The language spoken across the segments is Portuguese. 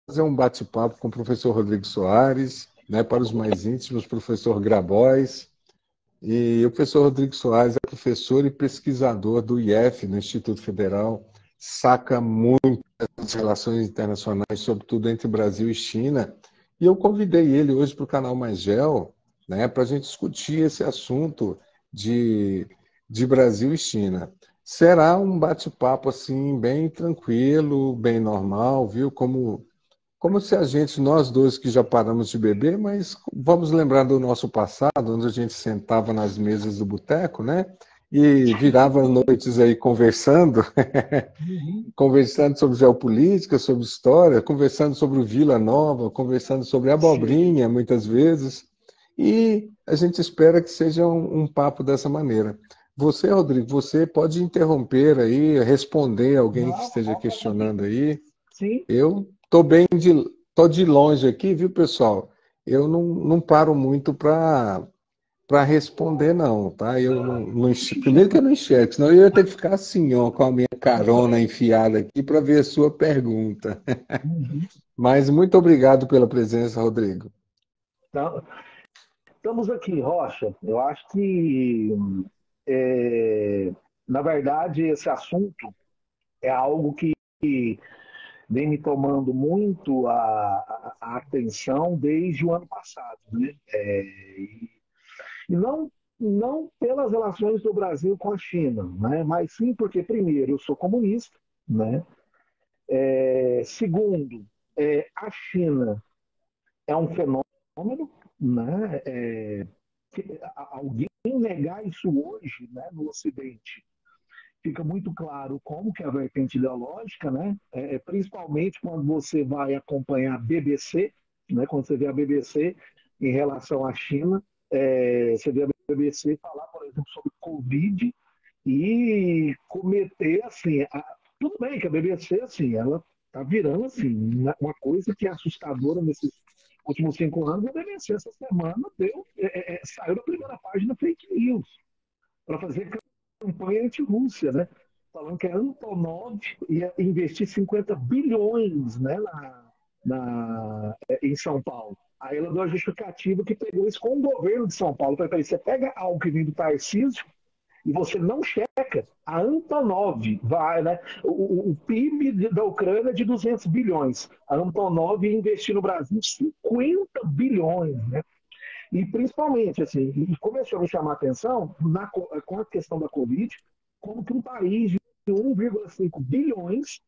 fazer um bate-papo com o professor Rodrigo Soares, né, para os mais íntimos, professor Grabois. E o professor Rodrigo Soares é professor e pesquisador do IF, no Instituto Federal, saca muito das relações internacionais, sobretudo entre Brasil e China. E eu convidei ele hoje para o canal Mais Gel, né, para a gente discutir esse assunto de, de Brasil e China. Será um bate-papo assim bem tranquilo, bem normal, viu? Como se a gente, nós dois que já paramos de beber, mas vamos lembrar do nosso passado, onde a gente sentava nas mesas do boteco, né? E virava noites aí conversando, Uhum. conversando sobre geopolítica, sobre história, conversando sobre o Vila Nova, conversando sobre Sim. abobrinha, muitas vezes. E a gente espera que seja um papo dessa maneira. Você, Rodrigo, você pode interromper aí, responder alguém que Não, esteja pode falar questionando comigo. aí. Sim. Eu tô de longe aqui, viu, pessoal? Eu não paro muito para responder, não, tá? Eu primeiro que eu não enxergo, senão eu ia ter que ficar assim, ó, com a minha carona enfiada aqui para ver a sua pergunta. Uhum. Mas muito obrigado pela presença, Rodrigo. Então, estamos aqui, Rocha. Eu acho que, é, na verdade, esse assunto é algo que vem me tomando muito a atenção desde o ano passado, né? E não pelas relações do Brasil com a China, né? Mas sim porque, primeiro, eu sou comunista, né? Segundo, a China é um fenômeno, né? Alguém negar isso hoje, né, no Ocidente, fica muito claro como que é a vertente ideológica, né? Principalmente quando você vai acompanhar a BBC, né? Quando você vê a BBC em relação à China, você vê a BBC falar, por exemplo, sobre Covid e cometer assim, tudo bem que a BBC assim, ela tá virando assim uma coisa que é assustadora nesses últimos 5 anos. A BBC essa semana saiu da primeira página fake news para fazer campanha anti-Rússia, né? Falando que a Antonov ia investir 50 bilhões, né, em São Paulo. Aí ela deu a justificativa que pegou isso com o governo de São Paulo. Peraí, você pega algo que vem do Tarcísio e você não checa. A Antonov vai, né? O PIB da Ucrânia é de 200 bilhões. A Antonov ia investir no Brasil 50 bilhões, né? E principalmente, assim, começou a me chamar a atenção com a questão da Covid, como que um país de 1,5 bilhões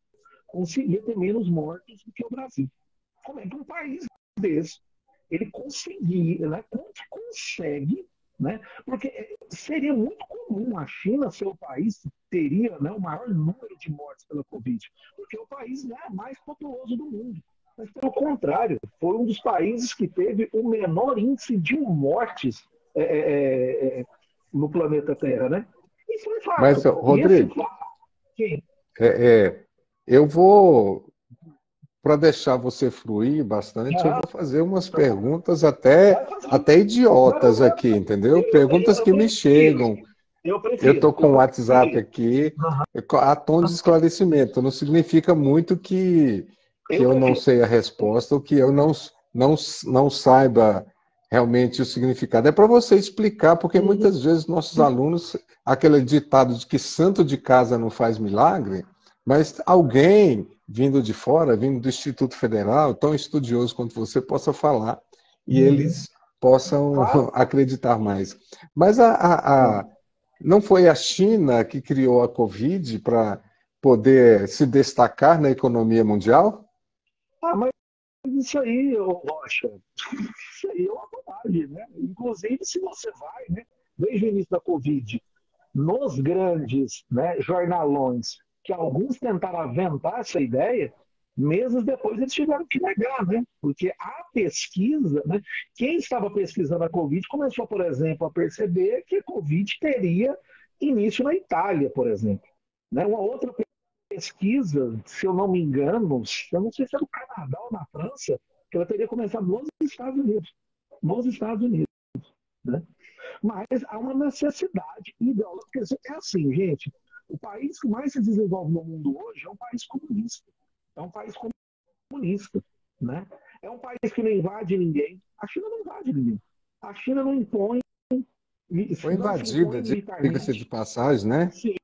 conseguia ter menos mortos do que o Brasil. Como é que um país desse ele conseguir, né? Como que consegue, né? Porque seria muito comum a China ser o país que teria, né, o maior número de mortes pela Covid, porque é o país, né, mais populoso do mundo. Mas, pelo contrário, foi um dos países que teve o menor índice de mortes é, é, é, no planeta Terra, né? Isso é um Mas, fato. E esse Rodrigo, fato, sim, é, eu vou, para deixar você fluir bastante, eu ah, vou fazer umas tá bom. perguntas Vai até, fazer. até Não, idiotas não, aqui, entendeu? Perguntas eu que me prefiro. chegam. Eu Eu prefiro. estou Eu com o WhatsApp prefiro. aqui, Aham. a tom de esclarecimento. Não significa muito que Eu eu não prefiro. sei a resposta ou que eu não saiba realmente o significado. É para você explicar, porque Uhum. muitas vezes nossos alunos, aquele ditado de que santo de casa não faz milagre, mas alguém vindo de fora, vindo do Instituto Federal, tão estudioso quanto você, possa falar e Uhum. eles possam Claro. acreditar mais. Mas não foi a China que criou a Covid para poder se destacar na economia mundial? Mas isso aí, ô Rocha, isso aí é uma bobagem, né? Inclusive, se você vai, né, desde o início da Covid, nos grandes, né, jornalões, que alguns tentaram aventar essa ideia, meses depois eles tiveram que negar, né? Porque a pesquisa, né, quem estava pesquisando a Covid começou, por exemplo, a perceber que a Covid teria início na Itália, por exemplo. Né? Uma outra pesquisa, se eu não me engano, eu não sei se é do Canadá ou na França, que ela teria começado nos Estados Unidos. Nos Estados Unidos, né? Mas há uma necessidade ideológica. É assim, gente, o país que mais se desenvolve no mundo hoje é um país comunista. É um país comunista. né? É um país que não invade ninguém. A China não invade ninguém. A China não impõe, Foi não se impõe invadida, diga-se de militarmente. passagem, né? Sim,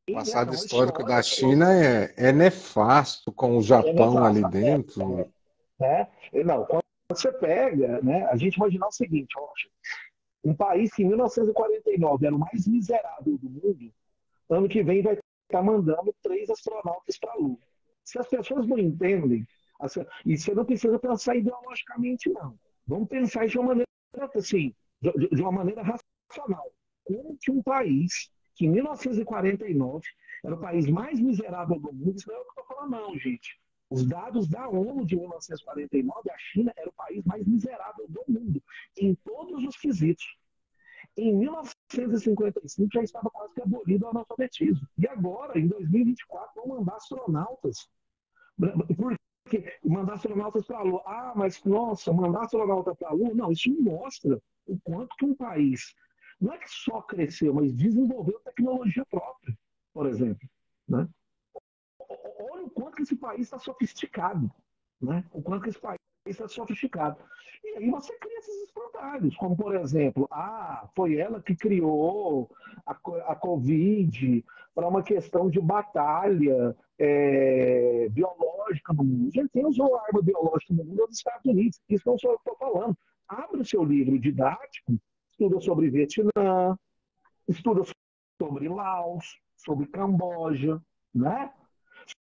O é passado uma histórico da história. China é nefasto, com o É Japão ali nefasta. dentro. Né? Não, quando você pega, né, a gente imaginar o seguinte, Rocha, um país que em 1949 era o mais miserável do mundo, ano que vem vai estar mandando 3 astronautas para a Lua. Se as pessoas não entendem, e você não precisa pensar ideologicamente, não. Vamos pensar de uma maneira assim, de uma maneira racional. Como que um país que em 1949 era o país mais miserável do mundo, isso não é o que eu estou falando, não, gente. Os dados da ONU de 1949, a China era o país mais miserável do mundo, em todos os quesitos. Em 1955 já estava quase que abolido o analfabetismo. E agora, em 2024, vão mandar astronautas. Por quê? Mandar astronautas para a Lua. Ah, mas nossa, mandar astronauta para a Lua? Não, isso mostra o quanto que um país não é que só cresceu, mas desenvolveu tecnologia própria, por exemplo. Né? Olha o quanto que esse país está sofisticado. Né? O quanto que esse país está sofisticado. E aí você cria esses espantalhos, como por exemplo, foi ela que criou a Covid para uma questão de batalha biológica no mundo. Gente, quem usou arma biológica no mundo é os Estados Unidos. Isso não sou eu que estou falando. Abre o seu livro didático, estuda sobre Vietnã, estuda sobre Laos, sobre Camboja, né?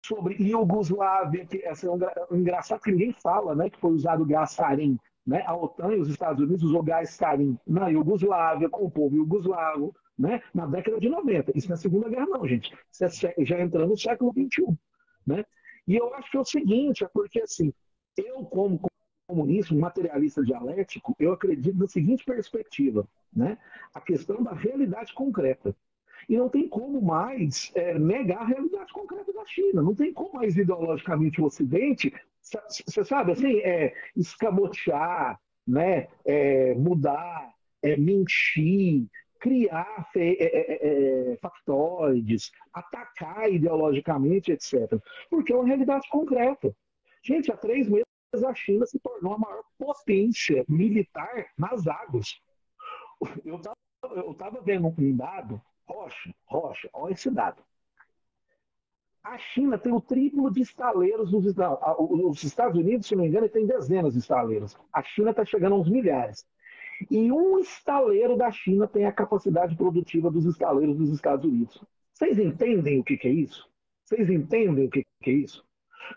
Sobre Iugoslávia, que essa é um engraçado que ninguém fala, né? Que foi usado o gás sarin. Né? A OTAN e os Estados Unidos usou gás sarin na Iugoslávia, com o povo iugoslavo, né? Na década de 90. Isso não é Segunda Guerra, não, gente. Isso é já entrando no século XXI. Né? E eu acho que é o seguinte, é porque assim, eu, como comunista, um materialista dialético, eu acredito na seguinte perspectiva, né? A questão da realidade concreta. E não tem como mais negar a realidade concreta da China. Não tem como mais ideologicamente o Ocidente, você sabe, assim, escamotear, né, mudar, mentir, criar factoides, atacar ideologicamente, etc. Porque é uma realidade concreta. Gente, há 3 meses a China se tornou a maior potência militar nas águas. Eu estava vendo um dado, Rocha, olha esse dado. A China tem o triplo de estaleiros dos não, os Estados Unidos, se não me engano, tem dezenas de estaleiros. A China está chegando a uns milhares. E um estaleiro da China tem a capacidade produtiva dos estaleiros dos Estados Unidos. Vocês entendem o que é isso? Vocês entendem o que é isso?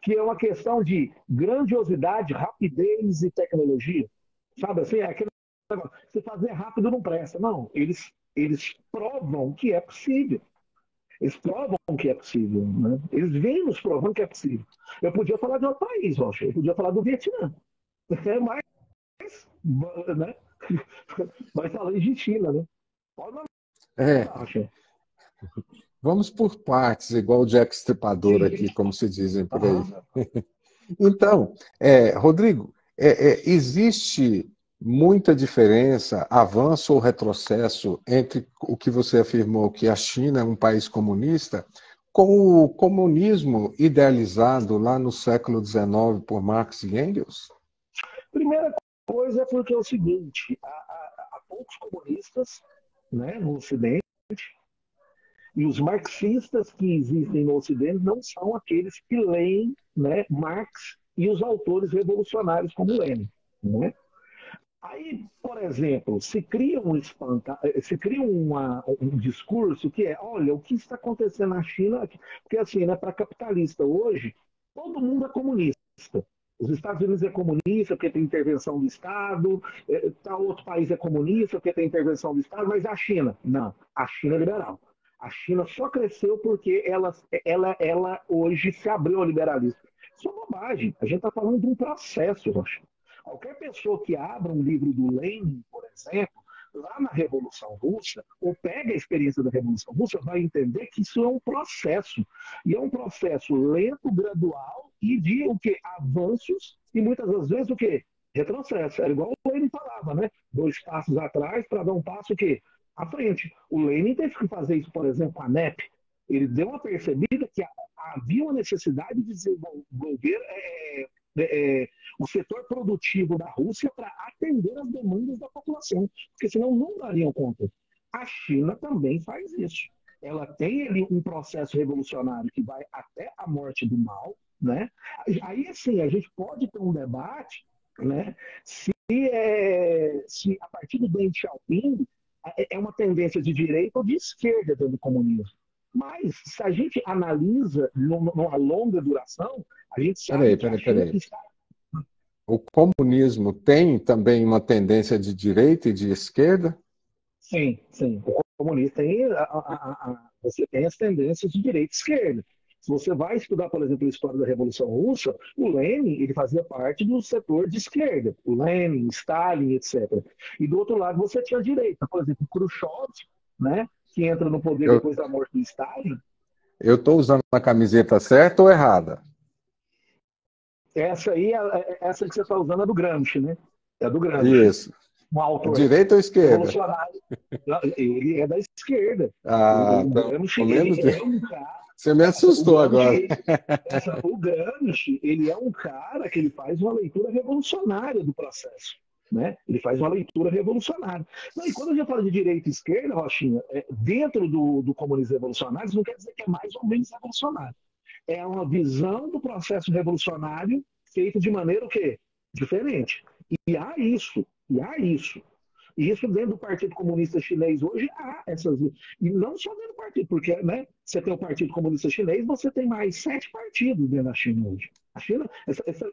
Que é uma questão de grandiosidade, rapidez e tecnologia. Sabe assim? É aquele negócio. Se fazer rápido não presta. Não, eles provam que é possível. Eles provam que é possível. Né? Eles vêm nos provando que é possível. Eu podia falar de outro país, Rocha. Eu podia falar do Vietnã. Mas, né? Mas falei de China, né? Pode É, mandar, Rocha. vamos por partes, igual o Jack Stripador Sim. aqui, como se dizem por aí. Aham. Então, Rodrigo, existe muita diferença, avanço ou retrocesso entre o que você afirmou que a China é um país comunista com o comunismo idealizado lá no século XIX por Marx e Engels? Primeira coisa é porque é o seguinte: há poucos comunistas, né, no Ocidente, e os marxistas que existem no Ocidente não são aqueles que leem, né, Marx e os autores revolucionários como Lenin. Né? Aí, por exemplo, se cria um discurso que é, olha, o que está acontecendo na China, porque assim, né, para capitalista hoje, todo mundo é comunista. Os Estados Unidos é comunista porque tem intervenção do Estado, tal outro país é comunista porque tem intervenção do Estado, mas a China, não, a China é liberal. A China só cresceu porque ela hoje se abriu ao liberalismo. Isso é bobagem. A gente está falando de um processo, Rocha. Qualquer pessoa que abra um livro do Lenin, por exemplo, lá na Revolução Russa, ou pega a experiência da Revolução Russa, vai entender que isso é um processo. E é um processo lento, gradual e de o quê? Avanços e muitas das vezes o quê? Retrocesso. Era igual o Lenin falava, né? 2 passos atrás para dar um passo o quê? À frente. O Lenin teve que fazer isso, por exemplo, com a NEP. Ele deu uma percebida que havia uma necessidade de desenvolver o setor produtivo da Rússia para atender as demandas da população, porque senão não dariam conta. A China também faz isso. Ela tem ali um processo revolucionário que vai até a morte do mal, né? Aí, assim, a gente pode ter um debate, né? Se a partir do Deng Xiaoping é uma tendência de direita ou de esquerda dentro do comunismo. Mas, se a gente analisa numa longa duração, a gente sabe que a China Peraí. está. O comunismo tem também uma tendência de direita e de esquerda? Sim, sim. O comunista tem, você tem as tendências de direita e esquerda. Se você vai estudar, por exemplo, a história da Revolução Russa, o Lenin ele fazia parte do setor de esquerda. O Lenin, Stalin, etc. E do outro lado você tinha a direita. Por exemplo, Khrushchev, né, que entra no poder Eu depois da morte do Stalin. estou usando a camiseta certa ou errada? Essa aí, essa que você está usando é do Gramsci, né? É do Gramsci, Isso. um autor Direita ou esquerda? revolucionário. Ele é da esquerda. Ah, O Gramsci, pelo ele menos é um cara. você me O assustou agora. Gramsci, o Gramsci, ele é um cara que ele faz uma leitura revolucionária do processo. Né? Ele faz uma leitura revolucionária. Não, e quando a gente fala de direita e esquerda, Rochinha, dentro do comunismo revolucionário, isso não quer dizer que é mais ou menos revolucionário. É uma visão do processo revolucionário feita de maneira o quê? Diferente. E há isso, e há isso. E isso dentro do Partido Comunista Chinês hoje há essas. E não só dentro do partido, porque né, você tem o Partido Comunista Chinês, você tem mais 7 partidos dentro da China hoje. A China,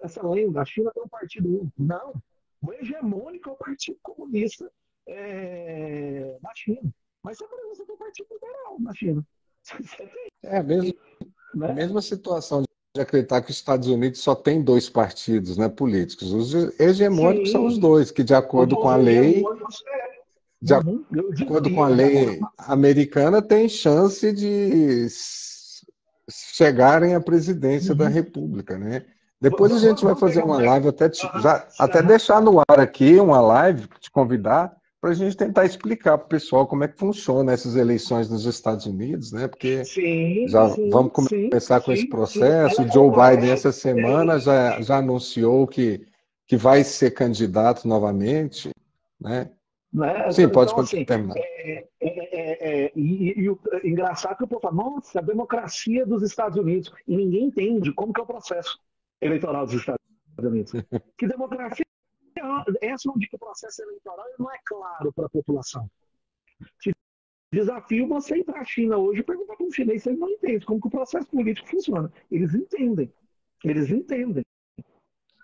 essa lenda, a China tem um partido único. Não. O hegemônico é o Partido Comunista na China. Mas você tem o Partido Liberal na China. Você tem, É a mesma, né? mesma situação de acreditar que os Estados Unidos só tem dois partidos, né, políticos. Os hegemônicos são os Sim, dois, que os hegemônicos. de Uhum, acordo com a e agora, lei americana, têm chance de chegarem à presidência da uhum. República, né? Depois a gente vai Vamos fazer pegar um uma negócio. live, Aham, até aham. deixar no ar aqui uma live, te convidar, para a gente tentar explicar para o pessoal como é que funciona essas eleições nos Estados Unidos, né? Porque Sim, já sim, vamos sim, começar com esse sim, sim. processo. Ela O é Joe Biden, complexa. essa semana, já anunciou que vai ser candidato novamente, né? Né? Sim, pode Então, assim, terminar. e o engraçado é que o povo fala, nossa, a democracia dos Estados Unidos. E ninguém entende como que é o processo eleitoral dos Estados Unidos. Que democracia é essa onde que o processo eleitoral não é claro para a população. Te desafio você ir para a China hoje e perguntar para um chinês se ele não entende como que o processo político funciona. Eles entendem,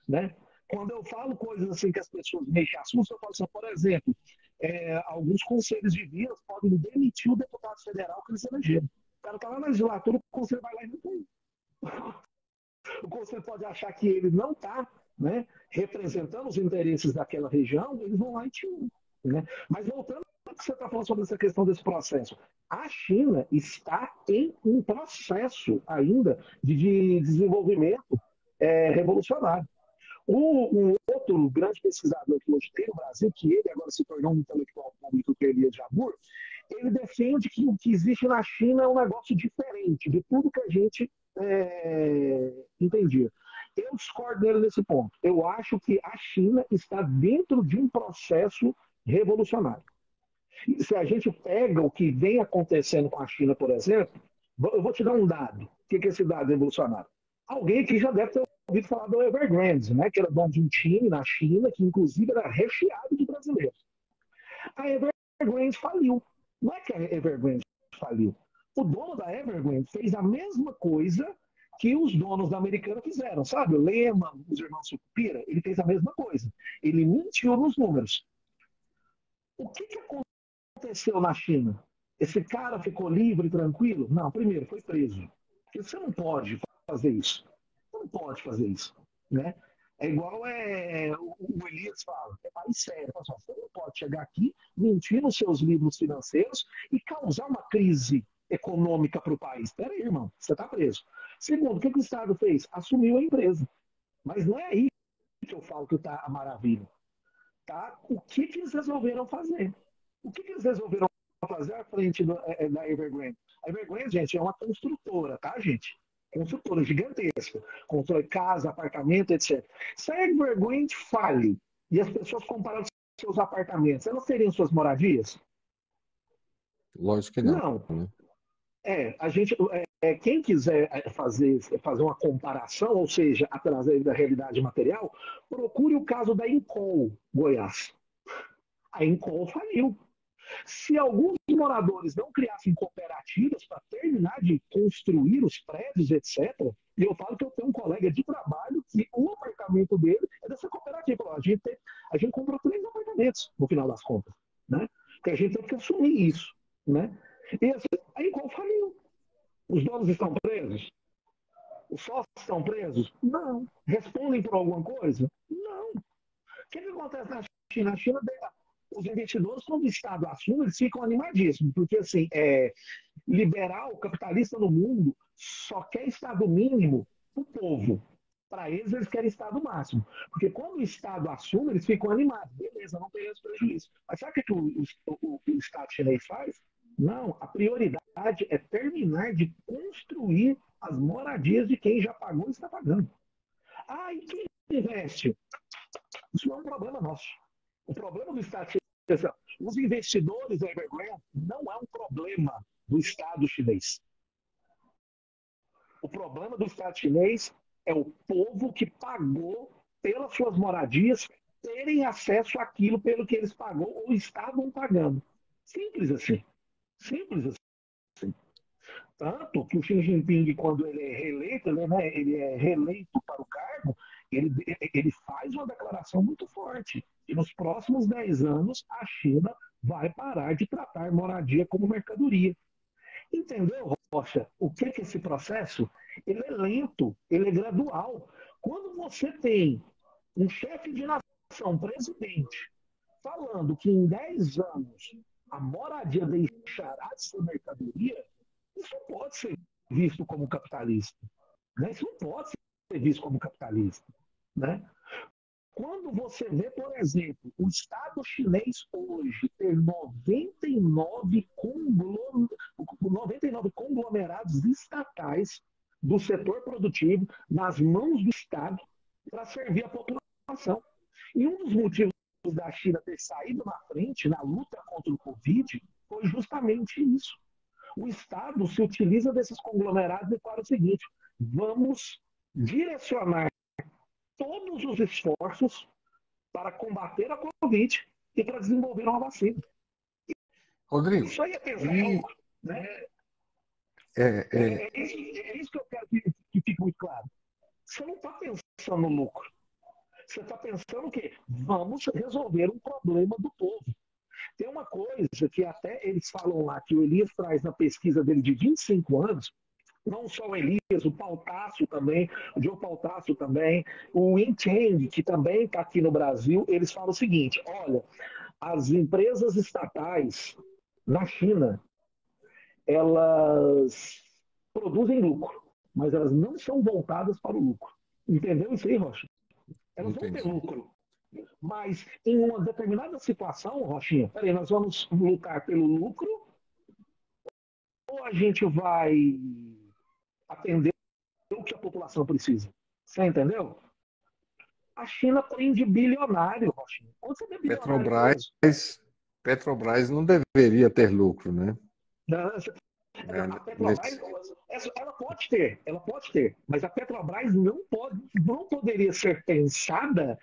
né? Quando eu falo coisas assim que as pessoas me assustam, eu falo assim, por exemplo, alguns conselhos de vias podem demitir o deputado federal que eles elegeram. O cara está lá na legislatura, o conselho vai lá e não tem. O conselho pode achar que ele não está, né, representando os interesses daquela região, eles vão lá e tiram. Né? Mas voltando ao que você está falando sobre essa questão desse processo, a China está em um processo ainda de desenvolvimento revolucionário. Um outro grande pesquisador que hoje tem no Brasil, que ele agora se tornou um intelectual público, que é Elias Jabbour, ele defende que o que existe na China é um negócio diferente de tudo que a gente entendia. Eu discordo dele nesse ponto. Eu acho que a China está dentro de um processo revolucionário. Se a gente pega o que vem acontecendo com a China, por exemplo, eu vou te dar um dado. O que é esse dado revolucionário? Alguém aqui já deve ter ouvido falar do Evergrande, né? Que era dono de um time na China, que inclusive era recheado de brasileiros. A Evergrande faliu. Não é que a Evergrande faliu. O dono da Evergrande fez a mesma coisa que os donos da Americana fizeram, sabe? O Lehman, os irmãos Sucupira, ele fez a mesma coisa. Ele mentiu nos números. O que aconteceu na China? Esse cara ficou livre e tranquilo? Não, primeiro, foi preso. Porque você não pode fazer isso. Você não pode fazer isso. Né? É igual o Elias fala, é país sério. Você não pode chegar aqui, mentir nos seus livros financeiros e causar uma crise econômica para o país. Espera aí, irmão, você está preso. Segundo, o que o Estado fez? Assumiu a empresa. Mas não é aí que eu falo que está a maravilha. Tá? O que eles resolveram fazer? O que eles resolveram fazer à frente da Evergrande? A Evergrande, gente, é uma construtora, tá, gente? Construtora gigantesca. Constrói casa, apartamento, etc. Se a Evergrande fale e as pessoas compraram seus apartamentos, elas teriam suas moradias? Lógico que não, Não. né? Quem quiser fazer uma comparação, ou seja, através da realidade material, procure o caso da Incol Goiás. A Incol faliu. Se alguns moradores não criassem cooperativas para terminar de construir os prédios, etc., e eu falo que eu tenho um colega de trabalho que o apartamento dele é dessa cooperativa. A gente comprou 3 apartamentos no final das contas, né? Porque a gente teve que assumir isso, né? E assim, a Incol faliu. Os donos estão presos? Os sócios estão presos? Não. Respondem por alguma coisa? Não. O que acontece na China? Na China, os investidores, quando o Estado assume, eles ficam animadíssimos, porque assim, liberal, capitalista no mundo, só quer Estado mínimo para o povo. Para eles, eles querem Estado máximo. Porque quando o Estado assume, eles ficam animados. Beleza, não teremos prejuízo. Mas sabe o que o Estado chinês faz? Não, a prioridade é terminar de construir as moradias de quem já pagou e está pagando. Ah, e quem investe? Isso não é um problema nosso. O problema do Estado chinês, os investidores da Evergrande não é um problema do Estado chinês. O problema do Estado chinês é o povo que pagou pelas suas moradias terem acesso àquilo pelo que eles pagou ou estavam pagando. Simples assim. Simples assim. Tanto que o Xi Jinping, quando ele é reeleito, ele é reeleito para o cargo, ele faz uma declaração muito forte. E nos próximos 10 anos, a China vai parar de tratar moradia como mercadoria. Entendeu, Rocha? O que é esse processo? Ele é lento, ele é gradual. Quando você tem um chefe de nação, presidente, falando que em 10 anos a moradia deixará de ser mercadoria, isso não pode ser visto como capitalista. Né? Isso não pode ser visto como capitalista. Né? Quando você vê, por exemplo, o Estado chinês hoje ter 99 conglomerados estatais do setor produtivo nas mãos do Estado para servir a população. E um dos motivos da China ter saído na frente na luta contra o Covid foi justamente isso. O Estado se utiliza desses conglomerados e fala o seguinte: vamos direcionar todos os esforços para combater a Covid e para desenvolver uma vacina. Rodrigo, Isso aí é pensar em lucro. Né? É isso que eu quero que fique muito claro. Você não está pensando no lucro. Você está pensando o quê? Vamos resolver um problema do povo. Tem uma coisa que até eles falam lá, que o Elias traz na pesquisa dele de 25 anos, não só o Elias, o Pautácio também, o Joe Pautácio também, o Incheng, que também está aqui no Brasil, eles falam o seguinte: olha, as empresas estatais na China, elas produzem lucro, mas elas não são voltadas para o lucro. Entendeu isso aí, Rocha? Elas vão ter lucro. Mas em uma determinada situação, Rochinha, peraí, nós vamos lutar pelo lucro ou a gente vai atender o que a população precisa? Você entendeu? A China prende bilionário, Rochinha. Onde você vê bilionário preso? Petrobras não deveria ter lucro, né? Não, a Petrobras, ela pode ter, mas a Petrobras não poderia ser pensada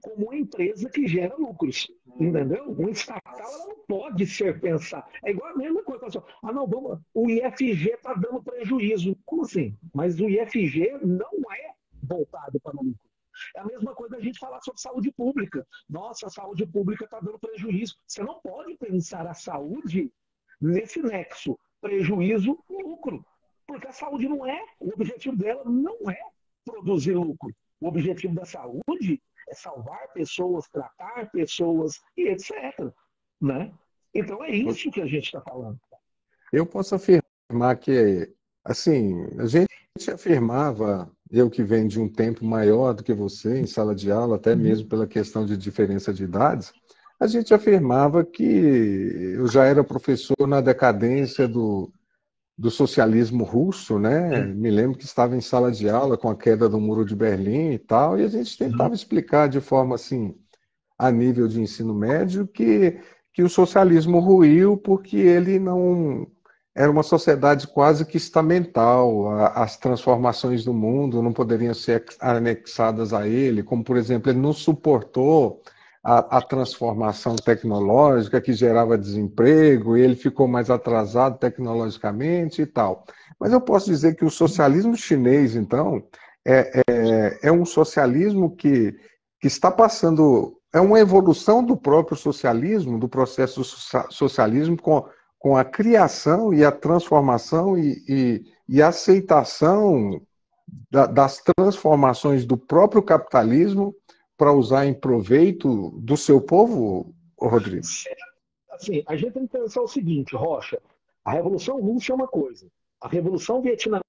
como uma empresa que gera lucros, entendeu? Uma estatal ela não pode ser pensada. É igual a mesma coisa. Não, o IFG está dando prejuízo. Como assim? Mas o IFG não é voltado para o lucro. É a mesma coisa a gente falar sobre saúde pública. Nossa, a saúde pública está dando prejuízo. Você não pode pensar a saúde nesse nexo, prejuízo, lucro. Porque a saúde não é, o objetivo dela não é produzir lucro. O objetivo da saúde é salvar pessoas, tratar pessoas e etc. Né? Então é isso que a gente está falando. Eu posso afirmar que, assim, a gente afirmava, eu que venho de um tempo maior do que você, em sala de aula, até mesmo pela questão de diferença de idades, a gente afirmava que eu já era professor na decadência do socialismo russo, né? Me lembro que estava em sala de aula com a queda do Muro de Berlim e tal, e a gente tentava explicar de forma assim, a nível de ensino médio, que o socialismo ruiu porque ele não era uma sociedade quase que estamental, as transformações do mundo não poderiam ser anexadas a ele, como por exemplo, ele não suportou a transformação tecnológica que gerava desemprego, e ele ficou mais atrasado tecnologicamente e tal. Mas eu posso dizer que o socialismo chinês, então, é um socialismo que está passando, é uma evolução do próprio socialismo, do processo socialismo, com a criação e a transformação e a aceitação das transformações do próprio capitalismo para usar em proveito do seu povo, Rodrigo? Assim, a gente tem que pensar o seguinte, Rocha, a Revolução Russa é uma coisa, a Revolução Vietnamita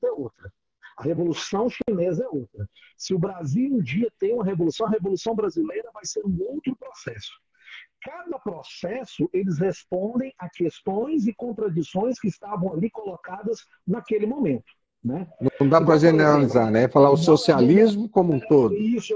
é outra, a Revolução Chinesa é outra. Se o Brasil um dia tem uma revolução, a Revolução Brasileira vai ser um outro processo. Cada processo, eles respondem a questões e contradições que estavam ali colocadas naquele momento. Né? Não dá para Igual, por exemplo, generalizar, né? Falar o socialismo como um todo. isso,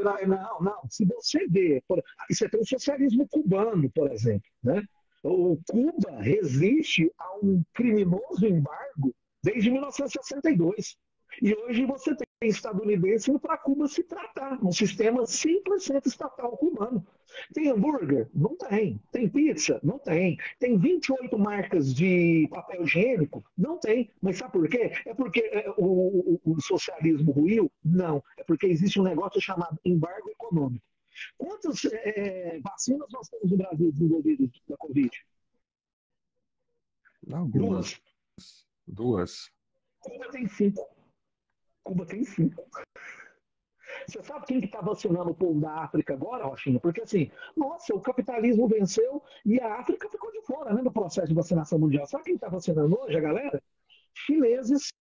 não. Se você vê, você tem o socialismo cubano, por exemplo. Né? O Cuba resiste a um criminoso embargo desde 1962. E hoje você tem estadunidense indo para Cuba se tratar, um sistema 100% estatal cubano. Tem hambúrguer? Não tem. Tem pizza? Não tem. Tem 28 marcas de papel higiênico? Não tem. Mas sabe por quê? É porque o socialismo ruiu? Não. É porque existe um negócio chamado embargo econômico. Quantas vacinas nós temos no Brasil desenvolvidas da Covid? Algumas. Duas. Duas. Cuba tem 5. Cuba tem 5. Você sabe quem que está vacinando o povo da África agora, Rochinha? Porque assim, nossa, o capitalismo venceu e a África ficou de fora, né, do processo de vacinação mundial. Sabe quem está vacinando hoje, a galera? Chineses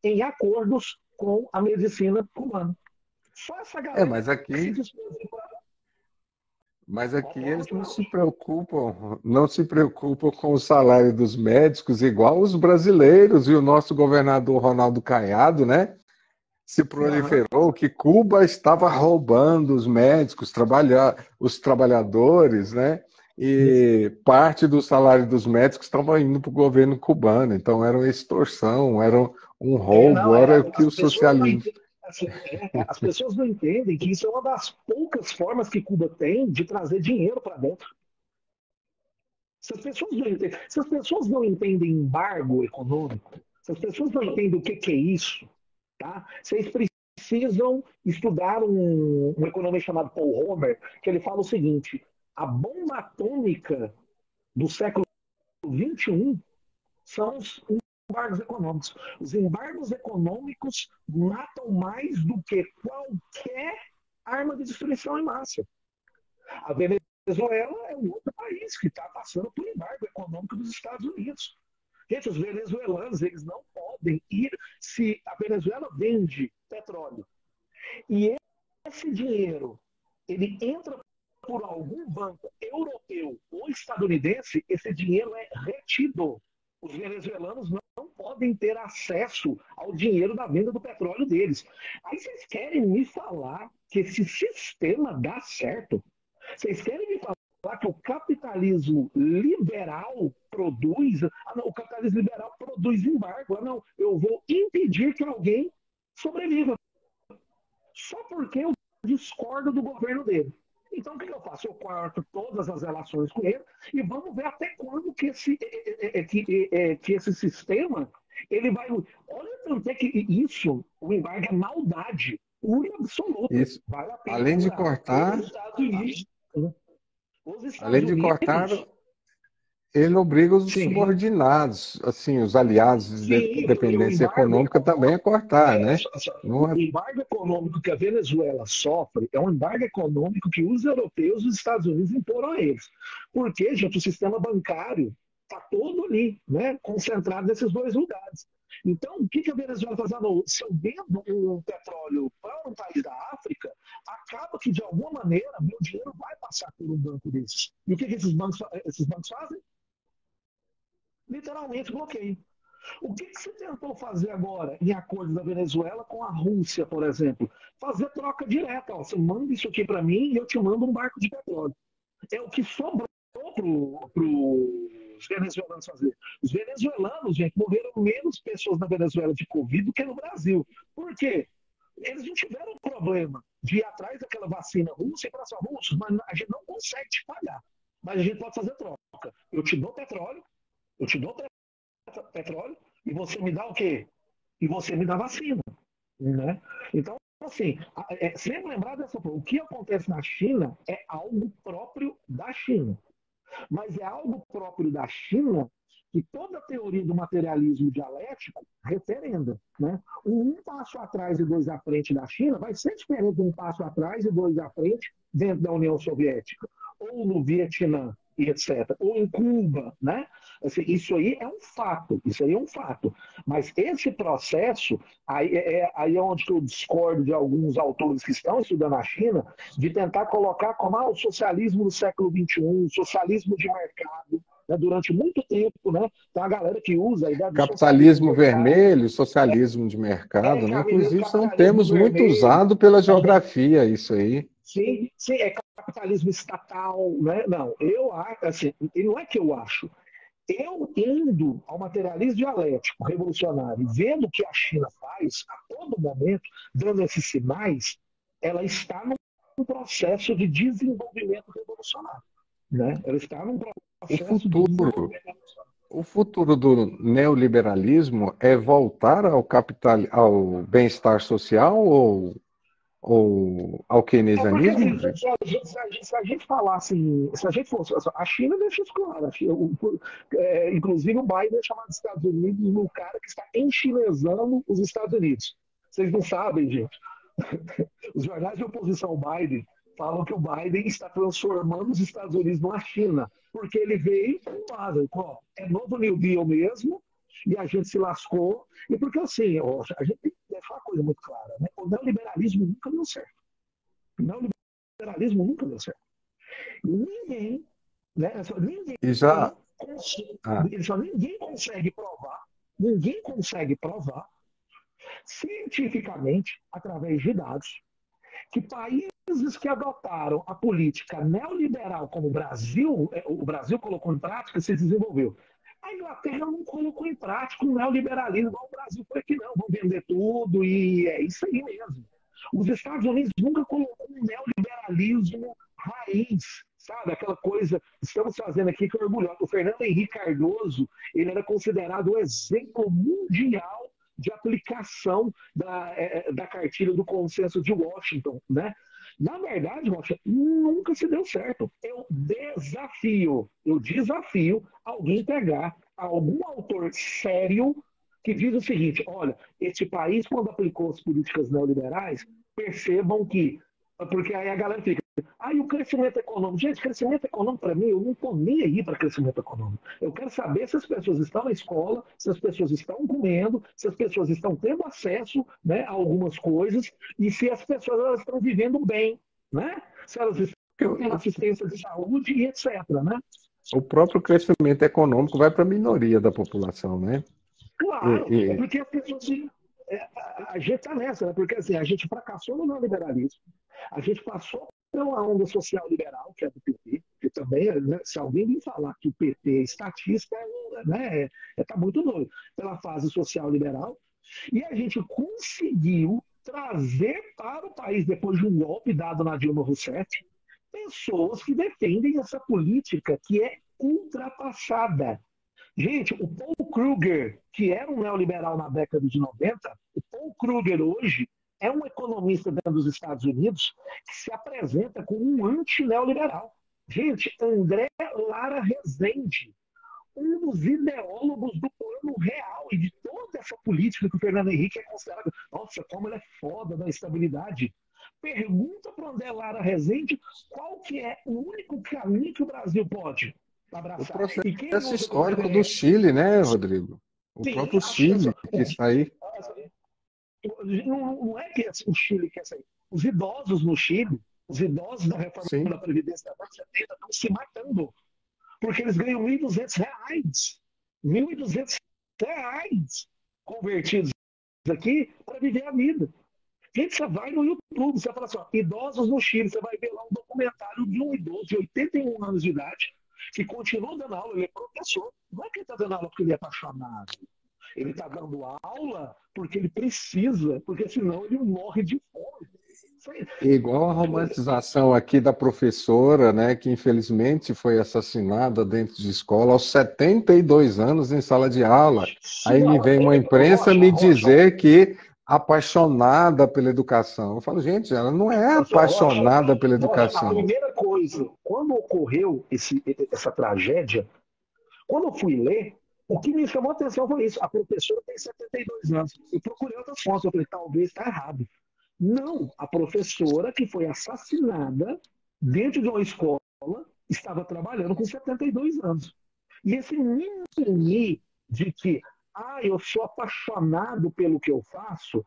em acordos com a medicina cubana. Só essa É, galera mas que se aqui dispôs para. Mas aqui eles não se preocupam com o salário dos médicos, igual os brasileiros e o nosso governador Ronaldo Caiado, né? Se Aham. proliferou que Cuba estava roubando os médicos, os trabalhadores, né? E parte do salário dos médicos estava indo para o governo cubano, então era uma extorsão, era um roubo, Não, era o que as o pessoas não socialismo. entendem. Assim, as pessoas não entendem que isso é uma das poucas formas que Cuba tem de trazer dinheiro para dentro. Se as pessoas não entendem embargo econômico, se as pessoas não entendem o que é isso, tá? Vocês precisam estudar um economista chamado Paul Romer, que ele fala o seguinte: a bomba atômica do século XXI são os embargos econômicos. Os embargos econômicos matam mais do que qualquer arma de destruição em massa. A Venezuela é um outro país que está passando por embargo econômico dos Estados Unidos. Gente, os venezuelanos, eles não podem ir. Se a Venezuela vende petróleo e esse dinheiro ele entra por algum banco europeu ou estadunidense, esse dinheiro é retido. Os venezuelanos não podem ter acesso ao dinheiro da venda do petróleo deles. Aí vocês querem me falar que esse sistema dá certo? Vocês querem me falar que o capitalismo liberal produz. Ah, não, o capitalismo liberal produz embargo. Ah, não, eu vou impedir que alguém sobreviva. Só porque eu discordo do governo dele. Então, o que eu faço? Eu corto todas as relações com ele e vamos ver até quando que esse sistema ele vai. Olha tanto é que isso, o embargo é maldade pura e absoluta. Isso, Vale a pena além de procurar. Os cortar, Estados Unidos. Os Estados além de cortar Unidos. ele obriga os Sim, subordinados, assim, os aliados de sim, porque o dependência embargo econômica também a cortar, né? o Não é... embargo econômico que a Venezuela sofre é um embargo econômico que os europeus e os Estados Unidos imporam a eles. Porque, gente, o sistema bancário está todo ali, né, concentrado nesses dois lugares. Então, o que a Venezuela está fazendo? Se eu vendo um petróleo para um país da África, acaba que, de alguma maneira, meu dinheiro vai passar por um banco desses. E o que esses bancos fazem? Literalmente bloqueio. O que você tentou fazer agora em acordos da Venezuela com a Rússia, por exemplo? Fazer troca direta. Ó, você manda isso aqui para mim e eu te mando um barco de petróleo. É o que sobrou para os venezuelanos fazer. Os venezuelanos, gente, morreram menos pessoas na Venezuela de Covid do que no Brasil. Por quê? Eles não tiveram problema de ir atrás daquela vacina russa e falar assim, russos, mas a gente não consegue te pagar. Mas a gente pode fazer troca. Eu te dou petróleo e você me dá o quê? E você me dá vacina. Né? Então, assim, sempre lembrar dessa coisa. O que acontece na China é algo próprio da China. Mas é algo próprio da China que toda a teoria do materialismo dialético referenda. Né? Um passo atrás e dois à frente da China vai ser diferente de um passo atrás e dois à frente dentro da União Soviética, ou no Vietnã, e etc. Ou em Cuba. Né? Assim, isso aí é um fato, isso aí é um fato. Mas esse processo, aí é onde eu discordo de alguns autores que estão estudando a China, de tentar colocar como o socialismo do século XXI, socialismo de mercado, né, durante muito tempo, né? Tem uma galera que usa a ideia do socialismo Capitalismo de mercado, vermelho, socialismo de mercado, né? Inclusive são capitalismo termos muito vermelho, usados pela geografia, isso aí. sim, sim, é capitalismo estatal, né? Não, eu acho, assim, e não é que eu acho, eu indo ao materialismo dialético revolucionário, vendo o que a China faz a todo momento, dando esses sinais, ela está num processo de desenvolvimento revolucionário. Né? Ela está num O processo de futuro, desenvolvimento revolucionário. o futuro do neoliberalismo é voltar ao capital, ao bem-estar social ou ao É porque, keynesianismo, assim, Rodrigo? se a gente falar assim, se a gente fosse. A China deixa isso claro. Inclusive, o Biden é chamado dos Estados Unidos no cara que está enchinesando os Estados Unidos. Vocês não sabem, gente. Os jornais de oposição ao Biden falam que o Biden está transformando os Estados Unidos numa China, porque ele veio e fala, é novo New Deal mesmo, e a gente se lascou, e porque assim, a gente tem que deixar uma coisa muito clara, né? O neoliberalismo nunca deu certo. O neoliberalismo nunca deu certo. Ninguém, né? E já, Consegue, ah, ninguém ninguém consegue provar cientificamente, através de dados, que países que adotaram a política neoliberal como o Brasil colocou em prática, se desenvolveu. A Inglaterra não colocou em prática o neoliberalismo igual o Brasil foi aqui, não. Vão vender tudo e é isso aí mesmo. Os Estados Unidos nunca colocou um neoliberalismo raiz, sabe? Aquela coisa, estamos fazendo aqui que é orgulhoso. O Fernando Henrique Cardoso, ele era considerado o exemplo mundial de aplicação da cartilha do consenso de Washington, né? Na verdade, Washington, nunca se deu certo. Eu desafio alguém pegar algum autor sério que diz o seguinte: olha, este país, quando aplicou as políticas neoliberais, percebam que. Porque aí a galera fica. E o crescimento econômico? Gente, crescimento econômico para mim, eu não estou nem aí para crescimento econômico. Eu quero saber se as pessoas estão na escola, se as pessoas estão comendo, se as pessoas estão tendo acesso, né, a algumas coisas e se as pessoas elas estão vivendo bem, né? Se elas estão tendo assistência de saúde e etc. Né? o próprio crescimento econômico vai para a minoria da população, né? Claro, é E, porque as pessoas. A gente está nessa, né? Porque assim, a gente fracassou no neoliberalismo, a gente passou pela onda social liberal, que é do PT, que também, né, se alguém me falar que o PT é estatista, né, tá muito doido, pela fase social liberal, e a gente conseguiu trazer para o país, depois de um golpe dado na Dilma Rousseff, pessoas que defendem essa política que é ultrapassada. Gente, o Paul Kruger, que era um neoliberal na década de 90, o Paul Kruger hoje é um economista dentro dos Estados Unidos que se apresenta como um anti-neoliberal. Gente, André Lara Rezende, um dos ideólogos do plano real e de toda essa política que o Fernando Henrique é considerado. Nossa, como ele é foda da estabilidade. Pergunta para o André Lara Rezende qual que é o único caminho que o Brasil pode o abraçar. E quem processo usa como histórico do referência? Chile, né, Rodrigo? O Sim, próprio Chile que está aí. não é que o Chile quer sair. Os idosos no Chile, os idosos da reforma Sim. da Previdência da década de 70 estão se matando, porque eles ganham R$ 1.200. R$ 1.200 reais convertidos aqui para viver a vida. Gente, você vai no YouTube, você fala assim, ó, idosos no Chile, você vai ver lá um documentário de um idoso de 81 anos de idade que continua dando aula, ele é professor. Não é que ele está dando aula porque ele é apaixonado. Ele está dando aula porque ele precisa, porque senão ele morre de fome. Igual a romantização aqui da professora, né, que infelizmente foi assassinada dentro de escola aos 72 anos em sala de aula. Aí me vem uma imprensa me dizer que apaixonada pela educação. Eu falo, gente, ela não é apaixonada pela A educação. primeira coisa, quando ocorreu essa tragédia, quando eu fui ler, o que me chamou a atenção foi isso. A professora tem 72 anos. Eu procurei outras fontes, eu falei, talvez está errado. Não, a professora que foi assassinada dentro de uma escola estava trabalhando com 72 anos. E esse mimimi de que, eu sou apaixonado pelo que eu faço,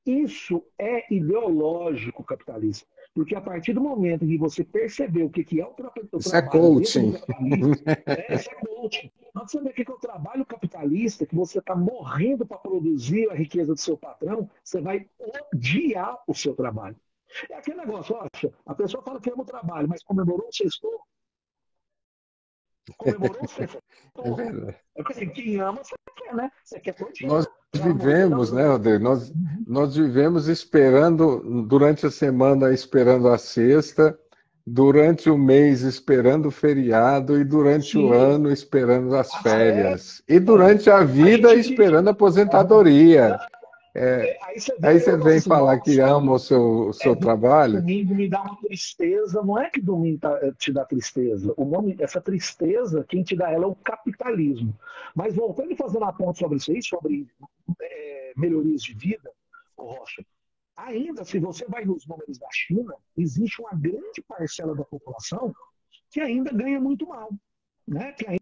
isso é ideológico capitalista. Porque a partir do momento em que você percebeu o que é o Isso é trabalho dentro do coaching. capitalismo, isso é coaching. Quando você vê o que é o trabalho capitalista, que você está morrendo para produzir a riqueza do seu patrão, você vai odiar o seu trabalho. É aquele negócio, a pessoa fala que ama o trabalho, mas comemorou o sextou, comemorou o sextou. É verdade. É porque assim, quem ama, você quer, né? Você quer todo dia. Nós vivemos, né, Rodrigo? Nós vivemos esperando, durante a semana, esperando a sexta, durante o mês, esperando o feriado, e durante o ano, esperando as férias. E durante a vida, esperando a aposentadoria. Aí você vem falar que ama o seu trabalho. Domingo me dá uma tristeza. Não é que domingo te dá tristeza. Essa tristeza, quem te dá ela é o capitalismo. Mas voltando e fazendo a ponto sobre isso aí, sobre melhorias de vida, Rocha, ainda se você vai nos números da China, existe uma grande parcela da população que ainda ganha muito mal, né? Que ainda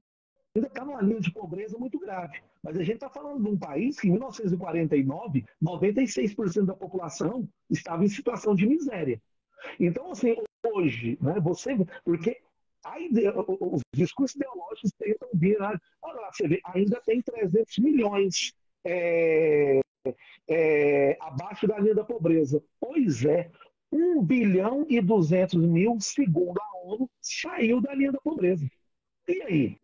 está numa linha de pobreza muito grave. Mas a gente está falando de um país que, em 1949, 96% da população estava em situação de miséria. Então, assim, hoje, né, porque os discursos ideológicos tentam vir, né, olha lá, você vê, ainda tem 300 milhões abaixo da linha da pobreza. Pois é, 1,2 bilhão, segundo a ONU, saiu da linha da pobreza. E aí?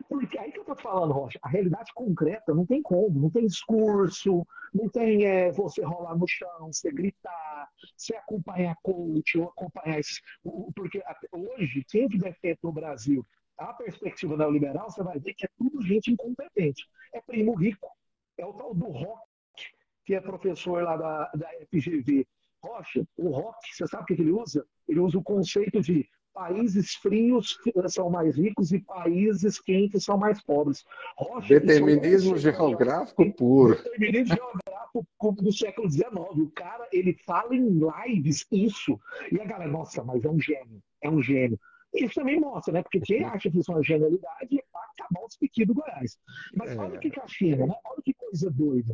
Porque aí que eu estou falando, Rocha, a realidade concreta não tem como, não tem discurso, não tem você rolar no chão, você gritar, você acompanhar coach, ou acompanhar esses. Porque hoje, quem tiver feito no Brasil a perspectiva neoliberal, você vai ver que é tudo gente incompetente. É primo rico. É o tal do Rock, que é professor lá da FGV. Rocha, o Rock, você sabe o que ele usa? Ele usa o conceito de países frios são mais ricos e países quentes são mais pobres. Rocha, Determinismo geográfico puro. Determinismo geográfico do século XIX. O cara, ele fala em lives isso. E a galera, nossa, mas é um gênio. É um gênio. Isso também mostra, né? Porque quem acha que isso é uma genialidade é para acabar os piquis do Goiás. Mas olha o que a China, né? Olha que coisa doida.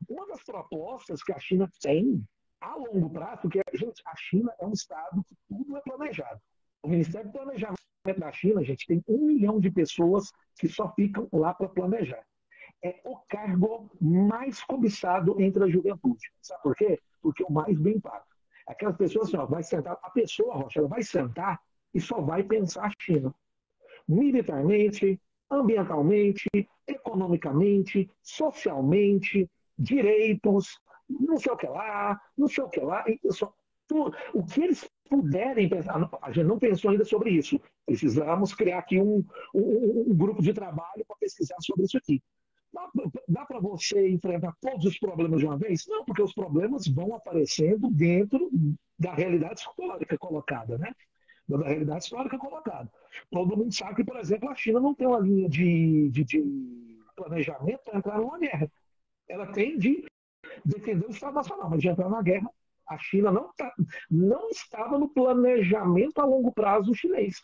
Uma das propostas que a China tem a longo prazo, porque, gente, a China é um estado que tudo é planejado. O Ministério do Planejamento da China, gente, tem 1 milhão de pessoas que só ficam lá para planejar. É o cargo mais cobiçado entre a juventude. Sabe por quê? Porque é o mais bem pago. Aquelas pessoas, assim, vai sentar, a pessoa, Rocha, ela vai sentar e só vai pensar a China. Militarmente, ambientalmente, economicamente, socialmente, direitos, não sei o que lá, não sei o que lá. O que eles puderem pensar, a gente não pensou ainda sobre isso. Precisamos criar aqui um grupo de trabalho para pesquisar sobre isso aqui. Dá para você enfrentar todos os problemas de uma vez? Não, porque os problemas vão aparecendo dentro da realidade histórica colocada, né? Da realidade histórica colocada. Todo mundo sabe que, por exemplo, a China não tem uma linha de planejamento para entrar numa guerra. Ela tem de defender o Estado Nacional, mas de entrar na guerra, a China não estava no planejamento a longo prazo chinês.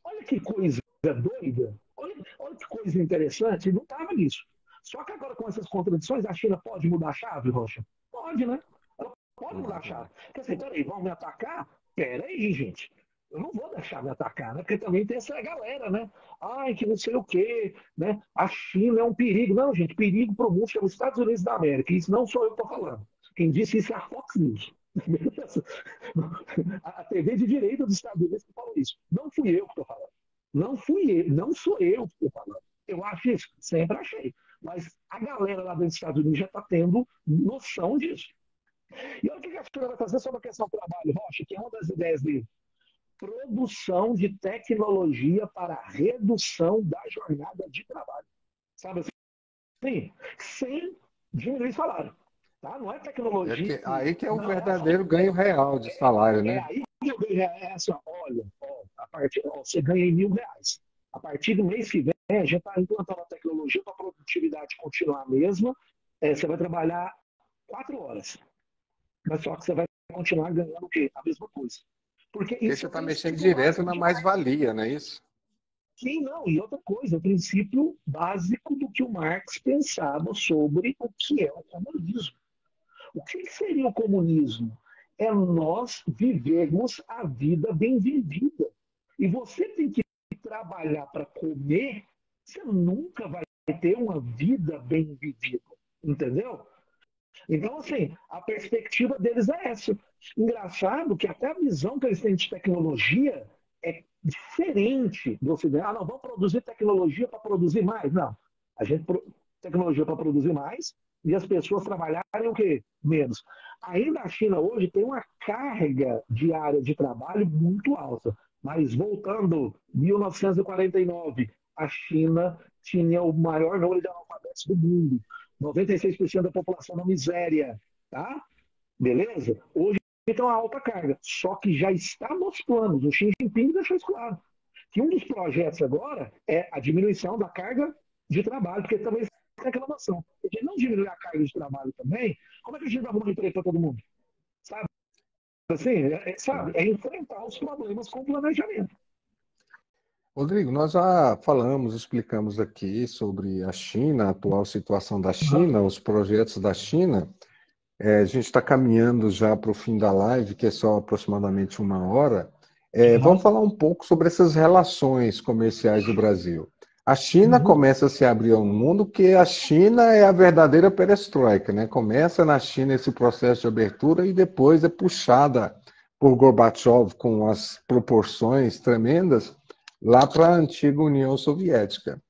Olha que coisa doida, olha que coisa interessante, não estava nisso. Só que agora, com essas contradições, a China pode mudar a chave, Rocha? Pode, né? Ela pode mudar a chave. Quer dizer, peraí, vão me atacar? Peraí, gente. Eu não vou deixar me atacar, né? Porque também tem essa galera, né? Ai, que não sei o quê, né? A China é um perigo. Não, gente, perigo para o mundo chama os Estados Unidos da América. Isso não sou eu que estou falando. Quem disse isso é a Fox News. A TV de direita dos Estados Unidos que falou isso. Não fui eu que estou falando. Não fui eu, não sou eu que estou falando. Eu acho isso, sempre achei. Mas a galera lá dentro dos Estados Unidos já está tendo noção disso. E olha o que a China vai fazer sobre a questão do trabalho, Rocha, que é uma das ideias dele. Produção de tecnologia para redução da jornada de trabalho. Sabe assim? Sem diminuir salário. Tá? Não é tecnologia. Aí que é o verdadeiro ganho real de salário, É né? aí que eu ganho. É assim, olha, você ganha em R$ 1.000. A partir do mês que vem, a gente está implantando a tecnologia para a produtividade continuar a mesma. Você vai trabalhar 4 horas. Mas só que você vai continuar ganhando o quê? A mesma coisa. Porque Porque isso você é o está mexendo princípio direto básico na de Marx. mais-valia, não é isso? Sim, não. E outra coisa, o princípio básico do que o Marx pensava sobre o que é o comunismo. O que seria o comunismo? É nós vivermos a vida bem vivida. E você tem que trabalhar para comer, você nunca vai ter uma vida bem vivida. Entendeu? Então, assim, a perspectiva deles é essa. Engraçado que até a visão que eles têm de tecnologia é diferente do Ocidente. Ah, não, vamos produzir tecnologia para produzir mais. Não. A gente tecnologia para produzir mais e as pessoas trabalharem o quê? Menos. Ainda a China hoje tem uma carga diária de trabalho muito alta. Mas voltando, 1949, a China tinha o maior número de analfabetos do mundo. 96% da população na miséria, tá? Beleza? Hoje tem uma alta carga, só que já está nos planos. O Xi Jinping deixou isso claro. Que um dos projetos agora é a diminuição da carga de trabalho, porque também tem aquela noção. Se a gente não diminuir a carga de trabalho também, como é que a gente vai arrumar emprego para todo mundo? Sabe? Assim, sabe? É enfrentar os problemas com planejamento. Rodrigo, nós já falamos, explicamos aqui sobre a China, a atual situação da China, os projetos da China. A gente está caminhando já para o fim da live, que é só aproximadamente 1 hora. Vamos falar um pouco sobre essas relações comerciais do Brasil. A China começa a se abrir ao mundo, porque a China é a verdadeira perestroika, né? Começa na China esse processo de abertura e depois é puxada por Gorbachev com as proporções tremendas lá para a antiga União Soviética.